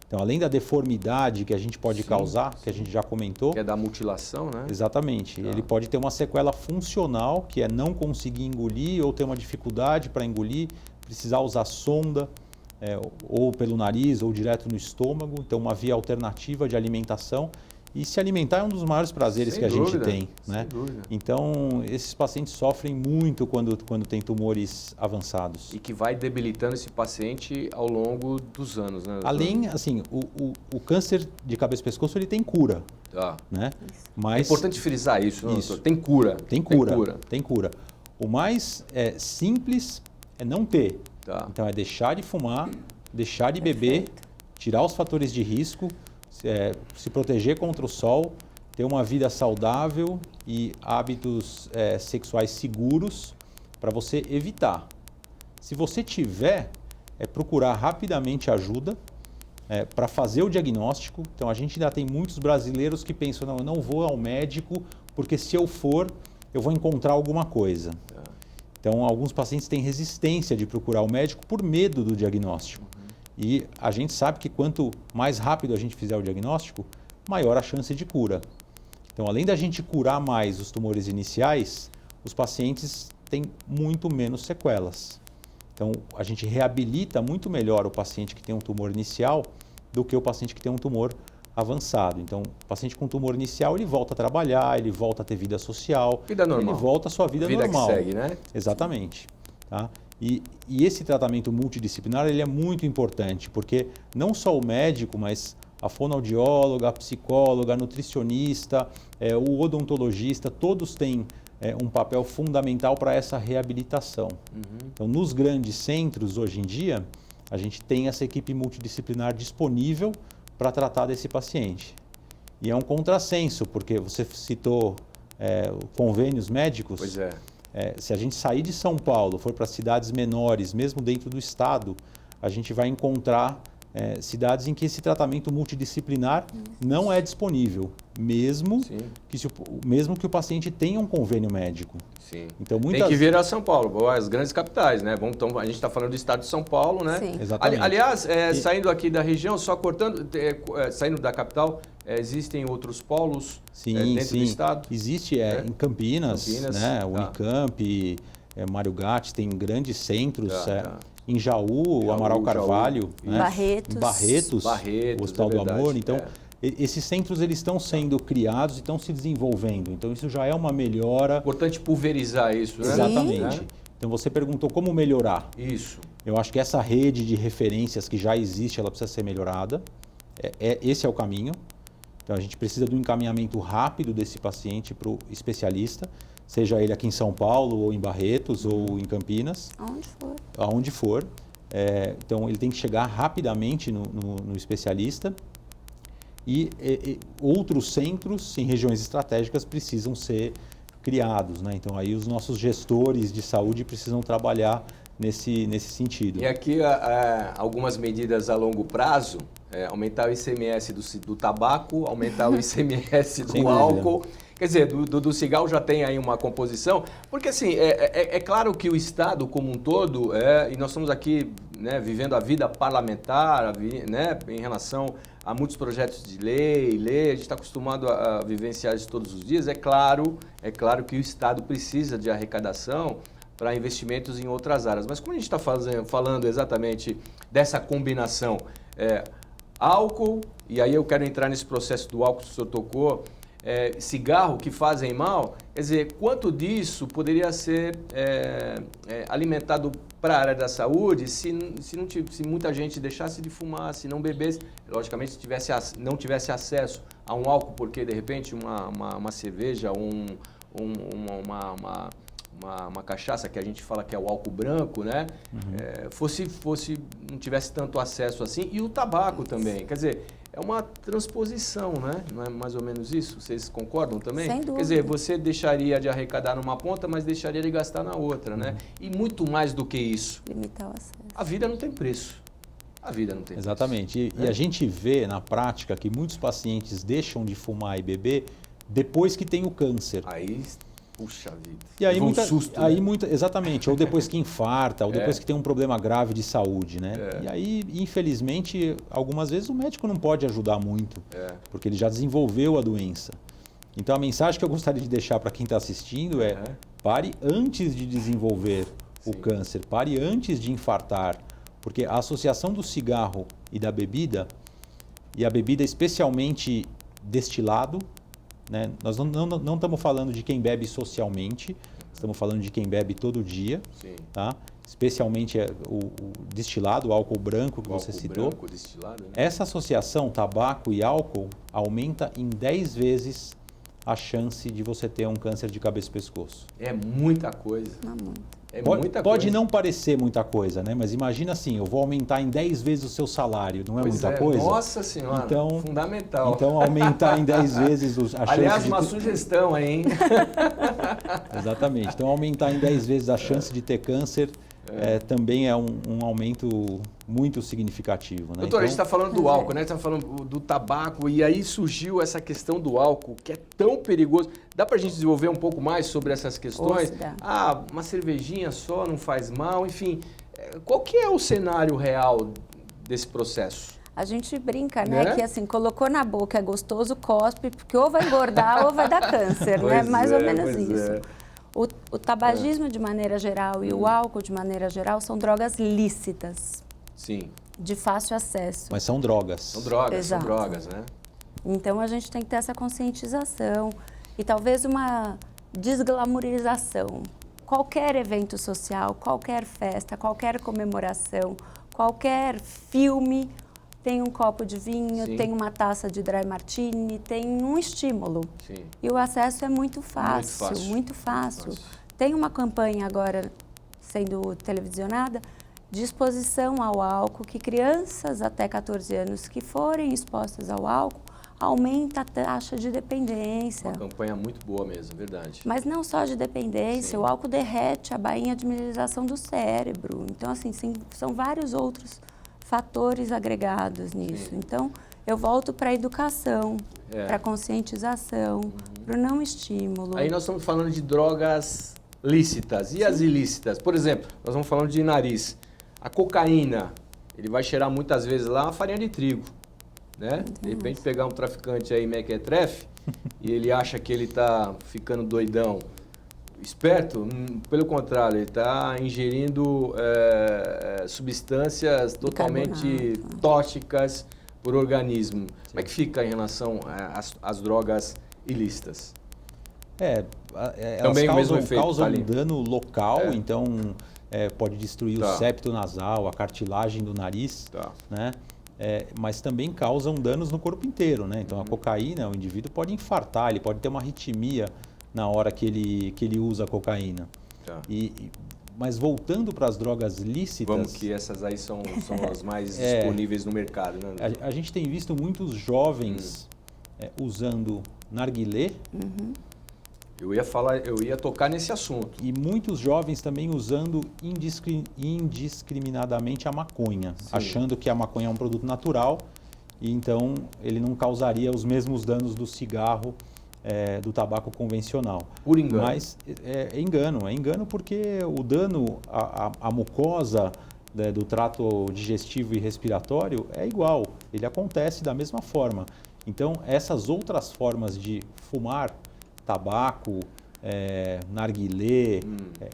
Então, além da deformidade que a gente pode causar, que a gente já comentou... Que é da mutilação, né? Exatamente. Ele pode ter uma sequela funcional, que é não conseguir engolir ou ter uma dificuldade para engolir, precisar usar sonda, ou pelo nariz ou direto no estômago. Então, uma via alternativa de alimentação. E se alimentar é um dos maiores prazeres que a gente tem, né? Então, esses pacientes sofrem muito quando tem tumores avançados. E que vai debilitando esse paciente ao longo dos anos, né? Além, assim, o câncer de cabeça e pescoço, ele tem cura, né? Mas, é importante frisar isso, né, doutor? Tem cura. Tem cura. O mais simples é não ter. Então, é deixar de fumar, deixar de beber, tirar os fatores de risco, se proteger contra o sol, ter uma vida saudável e hábitos sexuais seguros para você evitar. Se você tiver, procurar rapidamente ajuda para fazer o diagnóstico. Então, a gente ainda tem muitos brasileiros que pensam, não, eu não vou ao médico porque se eu for, eu vou encontrar alguma coisa. Então, alguns pacientes têm resistência de procurar o médico por medo do diagnóstico. E a gente sabe que quanto mais rápido a gente fizer o diagnóstico, maior a chance de cura. Então, além da gente curar mais os tumores iniciais, os pacientes têm muito menos sequelas. Então, a gente reabilita muito melhor o paciente que tem um tumor inicial do que o paciente que tem um tumor avançado. Então, o paciente com tumor inicial, ele volta a trabalhar, ele volta a ter vida social, vida normal. Ele volta à sua vida normal. Vida que segue, né? Exatamente. Tá? E esse tratamento multidisciplinar ele é muito importante, porque não só o médico, mas a fonoaudióloga, a psicóloga, a nutricionista, o odontologista, todos têm um papel fundamental para essa reabilitação. Então, nos grandes centros, hoje em dia, a gente tem essa equipe multidisciplinar disponível para tratar desse paciente. E é um contrassenso, porque você citou convênios médicos. Pois é. Se a gente sair de São Paulo, for para cidades menores, mesmo dentro do estado, a gente vai encontrar cidades em que esse tratamento multidisciplinar não é disponível, mesmo que o paciente tenha um convênio médico. Sim. Então, tem que vir a São Paulo, as grandes capitais, né? Então, a gente está falando do estado de São Paulo, né? Sim. Exatamente. Aliás, saindo aqui da região, só cortando, saindo da capital, existem outros polos dentro do estado? Existe em Campinas, né? Unicamp, Mário Gatti, tem grandes centros. Em Jaú, Amaral Carvalho, né? Barretos, o Hospital do Amor. Então, esses centros eles estão sendo criados e estão se desenvolvendo. Então, isso já é uma melhora. Importante pulverizar isso, né? Exatamente. Então, você perguntou como melhorar. Isso. Eu acho que essa rede de referências que já existe, ela precisa ser melhorada. Esse é o caminho. Então, a gente precisa do encaminhamento rápido desse paciente para o especialista, seja ele aqui em São Paulo, ou em Barretos, ou em Campinas. Aonde for. Então, ele tem que chegar rapidamente no especialista. E outros centros em regiões estratégicas precisam ser criados, né? Então aí os nossos gestores de saúde precisam trabalhar nesse sentido. E aqui algumas medidas a longo prazo, aumentar o ICMS do tabaco, aumentar o ICMS do álcool. Quer dizer, do cigarro já tem aí uma composição, porque assim, é claro que o Estado como um todo, e nós estamos aqui, né, vivendo a vida parlamentar, né, em relação a muitos projetos de lei, a gente está acostumado a vivenciar isso todos os dias. É claro que o Estado precisa de arrecadação para investimentos em outras áreas. Mas como a gente está falando exatamente dessa combinação álcool, e aí eu quero entrar nesse processo do álcool que o senhor tocou, cigarro que fazem mal, quer dizer, quanto disso poderia ser alimentado para a área da saúde se muita gente deixasse de fumar, se não bebesse, logicamente se não tivesse acesso a um álcool, porque de repente uma cerveja, uma cachaça, que a gente fala que é o álcool branco, né? Não tivesse tanto acesso assim, e o tabaco também, quer dizer, é uma transposição, né? Não é mais ou menos isso? Vocês concordam também? Sem dúvida. Quer dizer, você deixaria de arrecadar numa ponta, mas deixaria de gastar na outra, né? E muito mais do que isso. Limitar o acesso. A vida não tem preço. A vida não tem preço. Exatamente. E a gente vê na prática que muitos pacientes deixam de fumar e beber depois que tem o câncer. Aí, puxa vida. E aí, susto, né? Exatamente, ou depois que infarta, ou depois que tem um problema grave de saúde, né? E aí, infelizmente, algumas vezes o médico não pode ajudar muito, porque ele já desenvolveu a doença. Então, a mensagem que eu gostaria de deixar para quem está assistindo é: pare antes de desenvolver o câncer, pare antes de infartar, porque a associação do cigarro e da bebida, e a bebida especialmente destilado, né? Nós não estamos falando de quem bebe socialmente, estamos falando de quem bebe todo dia, tá? Especialmente o destilado, o álcool branco que você citou. Branco, destilado, né? Essa associação tabaco e álcool aumenta em 10 vezes a chance de você ter um câncer de cabeça e pescoço. É muita coisa. Não muito. Pode não parecer muita coisa, né? Mas imagina assim, eu vou aumentar em 10 vezes o seu salário, não é muita coisa? Nossa Senhora, então, fundamental. Então, aumentar em 10 vezes a chance Aliás, uma sugestão aí, hein? Exatamente. Então, aumentar em 10 vezes a chance de ter câncer também é um aumento muito significativo, né? Doutor, a gente está falando do álcool, né? A gente está falando do tabaco, e aí surgiu essa questão do álcool, que é tão perigoso. Dá para a gente desenvolver um pouco mais sobre essas questões? Uma cervejinha só não faz mal, enfim. Qual que é o cenário real desse processo? A gente brinca, né? Que assim, colocou na boca, é gostoso, cospe, porque ou vai engordar ou vai dar câncer, né? Mais ou menos isso. O tabagismo de maneira geral e o álcool de maneira geral são drogas lícitas. Sim. De fácil acesso. Mas são drogas. São drogas, Exato. São drogas, né? Então a gente tem que ter essa conscientização e talvez uma desglamorização. Qualquer evento social, qualquer festa, qualquer comemoração, qualquer filme tem um copo de vinho, tem uma taça de dry martini, tem um estímulo. Sim. E o acesso é muito fácil, muito fácil. Tem uma campanha agora sendo televisionada de exposição ao álcool, que crianças até 14 anos que forem expostas ao álcool, aumenta a taxa de dependência. Uma campanha muito boa mesmo, verdade. Mas não só de dependência, o álcool derrete a bainha de mineralização do cérebro. Então, assim, são vários outros fatores agregados nisso. Então, eu volto para a educação, para a conscientização, para o não estímulo. Aí nós estamos falando de drogas lícitas. E as ilícitas? Por exemplo, nós estamos falando de nariz. A cocaína, ele vai cheirar muitas vezes lá uma farinha de trigo, né? De repente pegar um traficante aí mequetrefe e ele acha que ele está ficando doidão, esperto, pelo contrário, ele está ingerindo substâncias totalmente tóxicas por organismo. Como é que fica em relação às drogas ilícitas? Elas causam um dano local, então pode destruir o septo nasal, a cartilagem do nariz, né? Mas também causam danos no corpo inteiro, né? Então a cocaína, o indivíduo pode infartar, ele pode ter uma arritmia na hora que ele usa a cocaína. Mas voltando para as drogas lícitas... Vamos que essas aí são as mais disponíveis no mercado, né? A gente tem visto muitos jovens usando narguilé Eu ia tocar nesse assunto. E muitos jovens também usando indiscriminadamente a maconha, Sim. achando que a maconha é um produto natural e então ele não causaria os mesmos danos do cigarro, do tabaco convencional. Por engano. Mas é engano porque o dano à mucosa, né, do trato digestivo e respiratório é igual, ele acontece da mesma forma. Então essas outras formas de fumar tabaco, narguilé,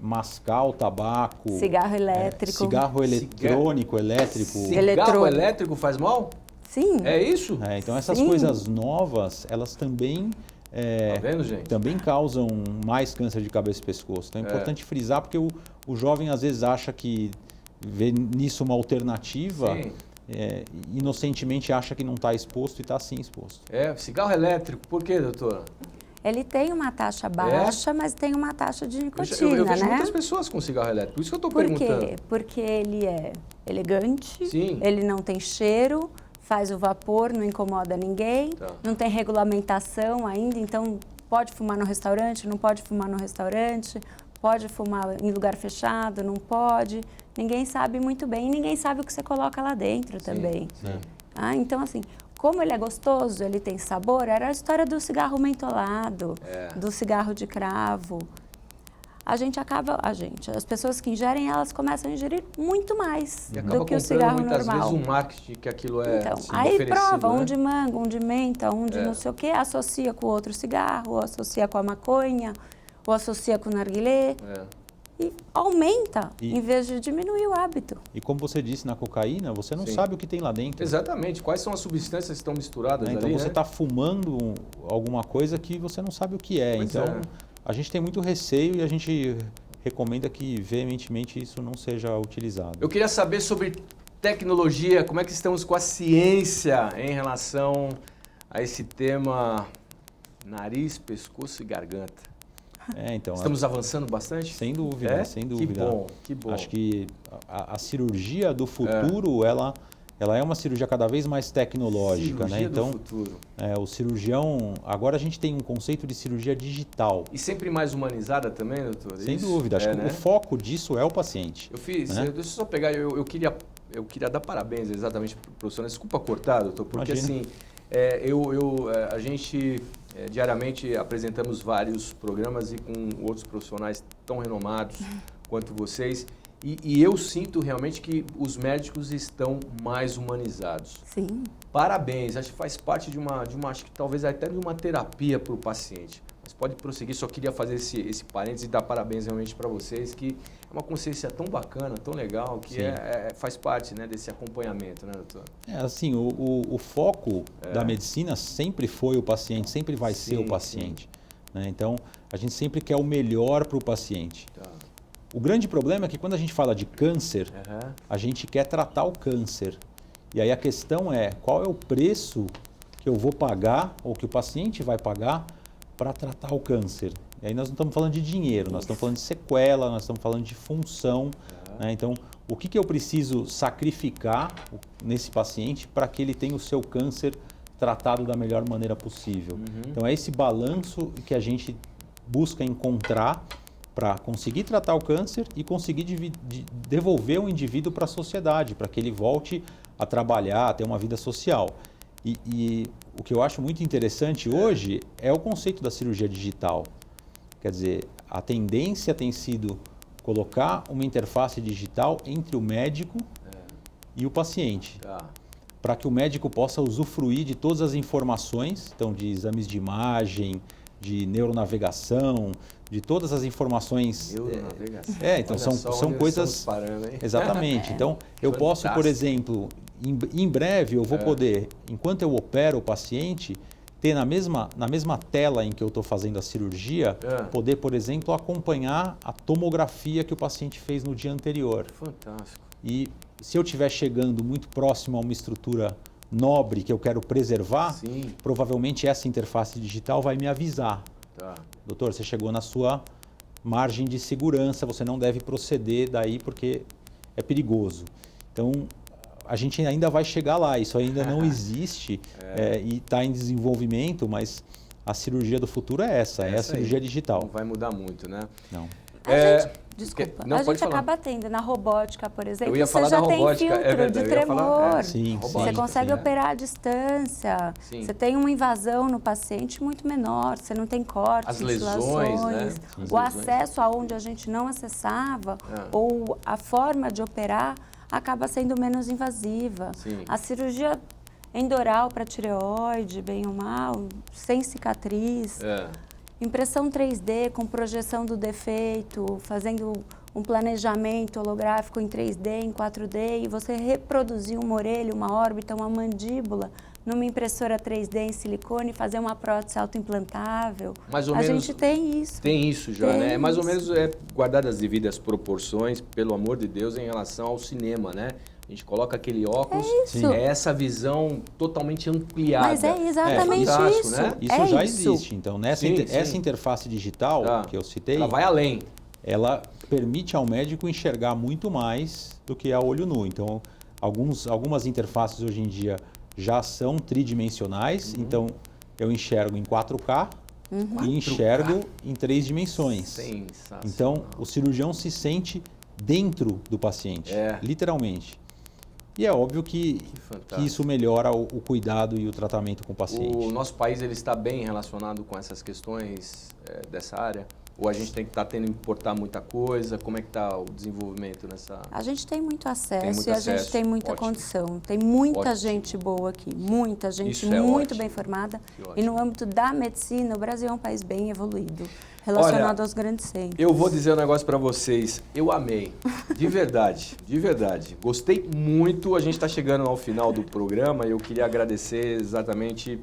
mascar o tabaco, Cigarro elétrico. cigarro eletrônico, elétrico. Cigarro elétrico faz mal? Sim. É isso? Então essas Sim. coisas novas, elas também Tá vendo, gente? também causam mais câncer de cabeça e pescoço. Então é importante frisar porque o jovem às vezes acha que vê nisso uma alternativa, Sim. inocentemente acha que não está exposto e está sim exposto. Cigarro elétrico, por quê, doutora? Ele tem uma taxa baixa, mas tem uma taxa de nicotina, Eu vejo né? muitas pessoas com cigarro elétrico, por isso que eu estou Por perguntando. quê? Porque ele é elegante, Sim. ele não tem cheiro, faz o vapor, não incomoda ninguém, Tá. não tem regulamentação ainda, então pode fumar no restaurante, não pode fumar no restaurante, pode fumar em lugar fechado, não pode. Ninguém sabe muito bem e ninguém sabe o que você coloca lá dentro também. Sim. Então, assim, como ele é gostoso, ele tem sabor, era a história do cigarro mentolado, do cigarro de cravo. As pessoas que ingerem, elas começam a ingerir muito mais E acaba do que o comprando cigarro muitas normal. vezes um marketing que aquilo é Então, assim, aí oferecido, prova né? um de manga, um de menta, um de não sei o quê, associa com outro cigarro, ou associa com a maconha, ou associa com o narguilé. E aumenta, em vez de diminuir o hábito. E como você disse, na cocaína, você não Sim. sabe o que tem lá dentro. Exatamente. Quais são as substâncias que estão misturadas Então ali, você né? está fumando alguma coisa que você não sabe o que é. Pois Então é. a gente tem muito receio e a gente recomenda que veementemente isso não seja utilizado. Eu queria saber sobre tecnologia, como é que estamos com a ciência em relação a esse tema nariz, pescoço e garganta. Então, Estamos avançando bastante? sem dúvida, sem dúvida. Que bom, que bom. Acho que a cirurgia do futuro, ela é uma cirurgia cada vez mais tecnológica, Cirurgia né? do Então, futuro. o cirurgião, agora a gente tem um conceito de cirurgia digital. E sempre mais humanizada também, doutor? Sem Isso? dúvida, acho que né? o foco disso é o paciente. Eu fiz, né? deixa eu só pegar, eu queria dar parabéns exatamente para o professor. Desculpa cortar, doutor, porque Imagina. assim, a gente diariamente apresentamos vários programas e com outros profissionais tão renomados quanto vocês. E eu sinto realmente que os médicos estão mais humanizados. Sim. Parabéns, acho que faz parte de uma acho que talvez até de uma terapia para o paciente. Mas pode prosseguir, só queria fazer esse parênteses e dar parabéns realmente para vocês, que é uma consciência tão bacana, tão legal, que faz parte, né, desse acompanhamento, né, doutor? Assim, o foco da medicina sempre foi o paciente, sempre vai ser o Sim, paciente. Né? Então, a gente sempre quer o melhor para o paciente. Tá. O grande problema é que quando a gente fala de câncer, Uhum. a gente quer tratar o câncer. E aí a questão é, qual é o preço que eu vou pagar, ou que o paciente vai pagar, para tratar o câncer? E aí nós não estamos falando de dinheiro, nós estamos falando de sequela, nós estamos falando de função. Né? Então, o que eu preciso sacrificar nesse paciente para que ele tenha o seu câncer tratado da melhor maneira possível? Então, é esse balanço que a gente busca encontrar para conseguir tratar o câncer e conseguir devolver o indivíduo para a sociedade, para que ele volte a trabalhar, a ter uma vida social. E o que eu acho muito interessante hoje é o conceito da cirurgia digital. Quer dizer, a tendência tem sido colocar uma interface digital entre o médico e o paciente, para que o médico possa usufruir de todas as informações, então de exames de imagem, de neuronavegação, de todas as informações. Neuronavegação. Então são coisas. Parando, hein? Exatamente. Então eu posso, por exemplo, em breve eu vou poder, enquanto eu opero o paciente, ter na mesma tela em que eu estou fazendo a cirurgia, poder, por exemplo, acompanhar a tomografia que o paciente fez no dia anterior. Fantástico. E se eu estiver chegando muito próximo a uma estrutura nobre que eu quero preservar, Sim. provavelmente essa interface digital vai me avisar. Tá. Doutor, você chegou na sua margem de segurança, você não deve proceder daí porque é perigoso. Então, a gente ainda vai chegar lá, isso ainda não existe e está em desenvolvimento, mas a cirurgia do futuro é essa, é a cirurgia aí. digital. Não vai mudar muito, né? Não. Desculpa, Não, a pode gente falar. acaba tendo na robótica, por exemplo, Eu ia você falar já da tem robótica, filtro verdade, de eu ia falar, tremor, Sim, você consegue sim. operar à distância, Sim. você tem uma invasão no paciente muito menor, você não tem cortes, As lesões, né? o acesso aonde a gente não acessava, ou a forma de operar acaba sendo menos invasiva. Sim. A cirurgia endoral para tireoide, bem ou mal, sem cicatriz, impressão 3D com projeção do defeito, fazendo um planejamento holográfico em 3D, em 4D, e você reproduzir uma orelha, uma órbita, uma mandíbula, numa impressora 3D em silicone, fazer uma prótese autoimplantável. Mais ou a menos, gente tem isso. Tem isso já, Tem né? É mais ou isso. menos guardar as devidas proporções, pelo amor de Deus, em relação ao cinema, né? A gente coloca aquele óculos, isso. é essa visão totalmente ampliada. Mas é exatamente fantástico, isso. né? Isso é já isso. existe. Então, essa Sim, essa sim. interface digital que eu citei, Ela vai além. ela permite ao médico enxergar muito mais do que a olho nu. Então, algumas interfaces hoje em dia já são tridimensionais, então eu enxergo em 4K e enxergo em 3 dimensões. Sensacional. Então, o cirurgião se sente dentro do paciente, literalmente. E é óbvio que isso melhora o cuidado e o tratamento com o paciente. O nosso país ele está bem relacionado com essas questões dessa área? Ou a gente tem que estar tendo que importar muita coisa? Como é que está o desenvolvimento nessa... A gente tem muito acesso Tem muito e a acesso. gente tem muita Ótimo. condição. Tem muita Ótimo. gente boa aqui, muita gente Isso é muito ótimo. bem formada. Que E ótimo. no âmbito da medicina, o Brasil é um país bem evoluído, relacionado aos grandes centros. Eu vou dizer um negócio para vocês. Eu amei. De verdade, de verdade. Gostei muito. A gente está chegando ao final do programa e eu queria agradecer exatamente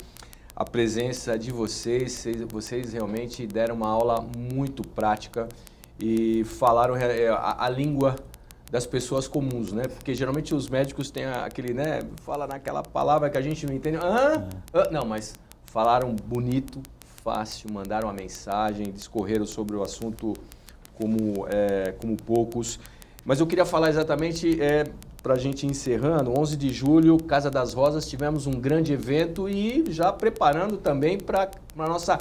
a presença de vocês. Vocês realmente deram uma aula muito prática e falaram a língua das pessoas comuns, né? Porque geralmente os médicos têm aquele, né? Fala naquela palavra que a gente não entende. Não, mas falaram bonito, fácil, mandaram a mensagem, discorreram sobre o assunto como poucos. Mas eu queria falar exatamente, para a gente ir encerrando, 11 de julho, Casa das Rosas, tivemos um grande evento e já preparando também para a nossa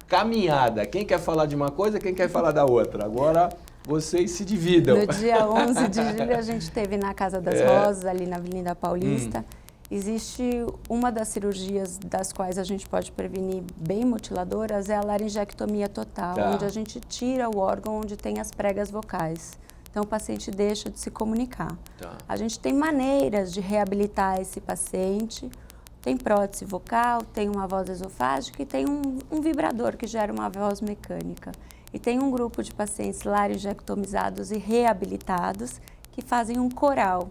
caminhada. Quem quer falar de uma coisa, quem quer falar da outra? Agora vocês se dividam. No dia 11 de julho, a gente esteve na Casa das Rosas, ali na Avenida Paulista. Existe uma das cirurgias das quais a gente pode prevenir bem mutiladoras, é a laringectomia total, onde a gente tira o órgão onde tem as pregas vocais. Então, o paciente deixa de se comunicar. A gente tem maneiras de reabilitar esse paciente. Tem prótese vocal, tem uma voz esofágica e tem um vibrador que gera uma voz mecânica. E tem um grupo de pacientes laringectomizados e reabilitados que fazem um coral.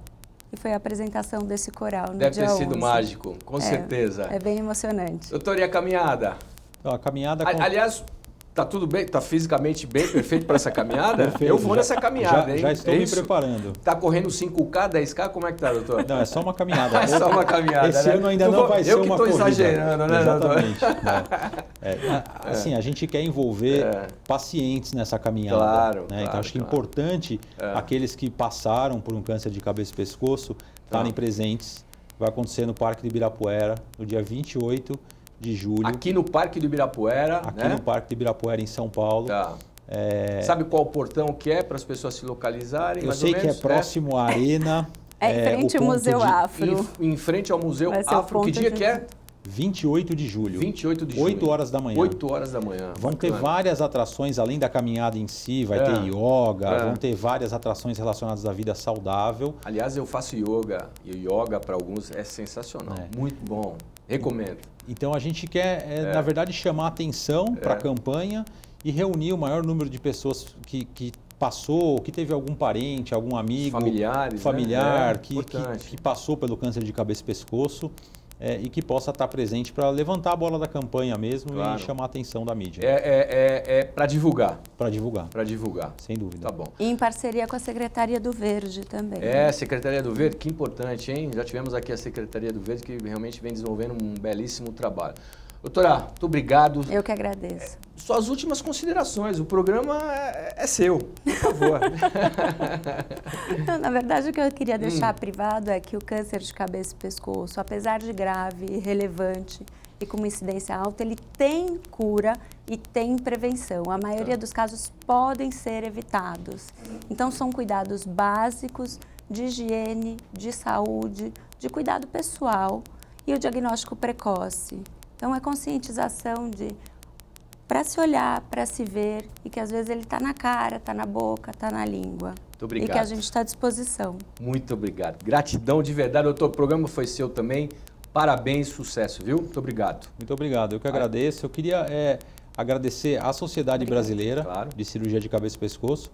E foi a apresentação desse coral no dia 11. Deve ter sido mágico, com certeza. É bem emocionante. Doutor, e a caminhada? Então, a caminhada... Aliás, tá tudo bem? Tá fisicamente bem, perfeito para essa caminhada? Perfeito, Eu vou nessa caminhada, hein? Já estou me preparando. Tá correndo 5K, 10K? Como é que tá, doutor? Não, é só uma caminhada. É só uma caminhada, Esse né? ano ainda não vai ser uma corrida. Eu que estou exagerando, né, Exatamente. Assim, a gente quer envolver pacientes nessa caminhada. Claro, né? Então, acho que é importante aqueles que passaram por um câncer de cabeça e pescoço estarem presentes. Vai acontecer no Parque do Ibirapuera, no dia 28 de julho. Aqui no Parque do Ibirapuera, Aqui no Parque do Ibirapuera, em São Paulo. Sabe qual portão que é para as pessoas se localizarem? Eu mais sei ou que menos? é próximo à Arena. Em frente ao Museu Afro. Em frente ao Museu Vai ser o Afro. Que ponto dia de que é? 28 de julho. 28 de julho. 8 horas da manhã. 8 horas da manhã. Vão ter várias atrações, além da caminhada em si, vai ter yoga, vão ter várias atrações relacionadas à vida saudável. Aliás, eu faço yoga, e yoga para alguns é sensacional, muito bom, recomendo. Então a gente quer, na verdade, chamar atenção para a campanha e reunir o maior número de pessoas que passou, que teve algum parente, algum amigo, familiar, né? que passou pelo câncer de cabeça e pescoço. E que possa estar presente para levantar a bola da campanha mesmo e chamar a atenção da mídia. É para divulgar. Para divulgar. Para divulgar. Sem dúvida. Tá bom. E em parceria com a Secretaria do Verde também. Secretaria do Verde, que importante, hein? Já tivemos aqui a Secretaria do Verde que realmente vem desenvolvendo um belíssimo trabalho. Doutora, muito obrigado. Eu que agradeço. Suas últimas considerações, o programa é seu, por favor. Na verdade, o que eu queria deixar privado é que o câncer de cabeça e pescoço, apesar de grave e relevante, e com uma incidência alta, ele tem cura e tem prevenção. A maioria dos casos podem ser evitados. Então, são cuidados básicos de higiene, de saúde, de cuidado pessoal e o diagnóstico precoce. Então, é conscientização para se olhar, para se ver, e que às vezes ele está na cara, está na boca, está na língua. Muito obrigado. E que a gente está à disposição. Muito obrigado. Gratidão de verdade, doutor. O programa foi seu também. Parabéns, sucesso, viu? Muito obrigado. Muito obrigado. Eu que agradeço. Eu queria agradecer à Sociedade Brasileira de Cirurgia de Cabeça e Pescoço,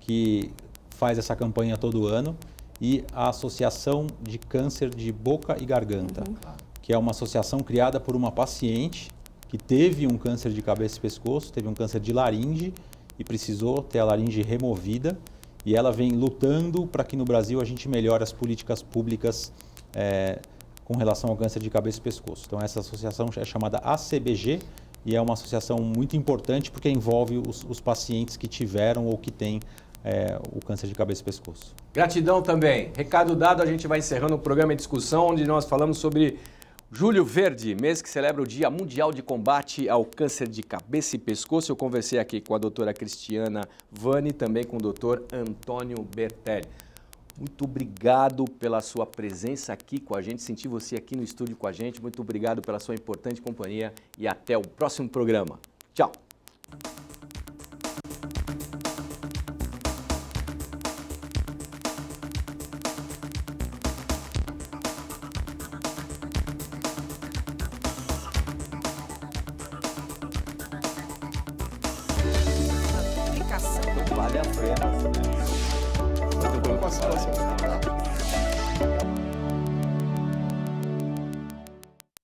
que faz essa campanha todo ano, e a Associação de Câncer de Boca e Garganta, que é uma associação criada por uma paciente que teve um câncer de cabeça e pescoço, teve um câncer de laringe e precisou ter a laringe removida. E ela vem lutando para que no Brasil a gente melhore as políticas públicas com relação ao câncer de cabeça e pescoço. Então essa associação é chamada ACBG e é uma associação muito importante porque envolve os pacientes que tiveram ou que têm o câncer de cabeça e pescoço. Gratidão também. Recado dado, a gente vai encerrando o programa em discussão, onde nós falamos sobre Julho Verde, mês que celebra o Dia Mundial de Combate ao Câncer de Cabeça e Pescoço. Eu conversei aqui com a doutora Cristiana Vani, também com o doutor Antônio Bertelli. Muito obrigado pela sua presença aqui com a gente, sentir você aqui no estúdio com a gente. Muito obrigado pela sua importante companhia e até o próximo programa. Tchau! Vale a pena.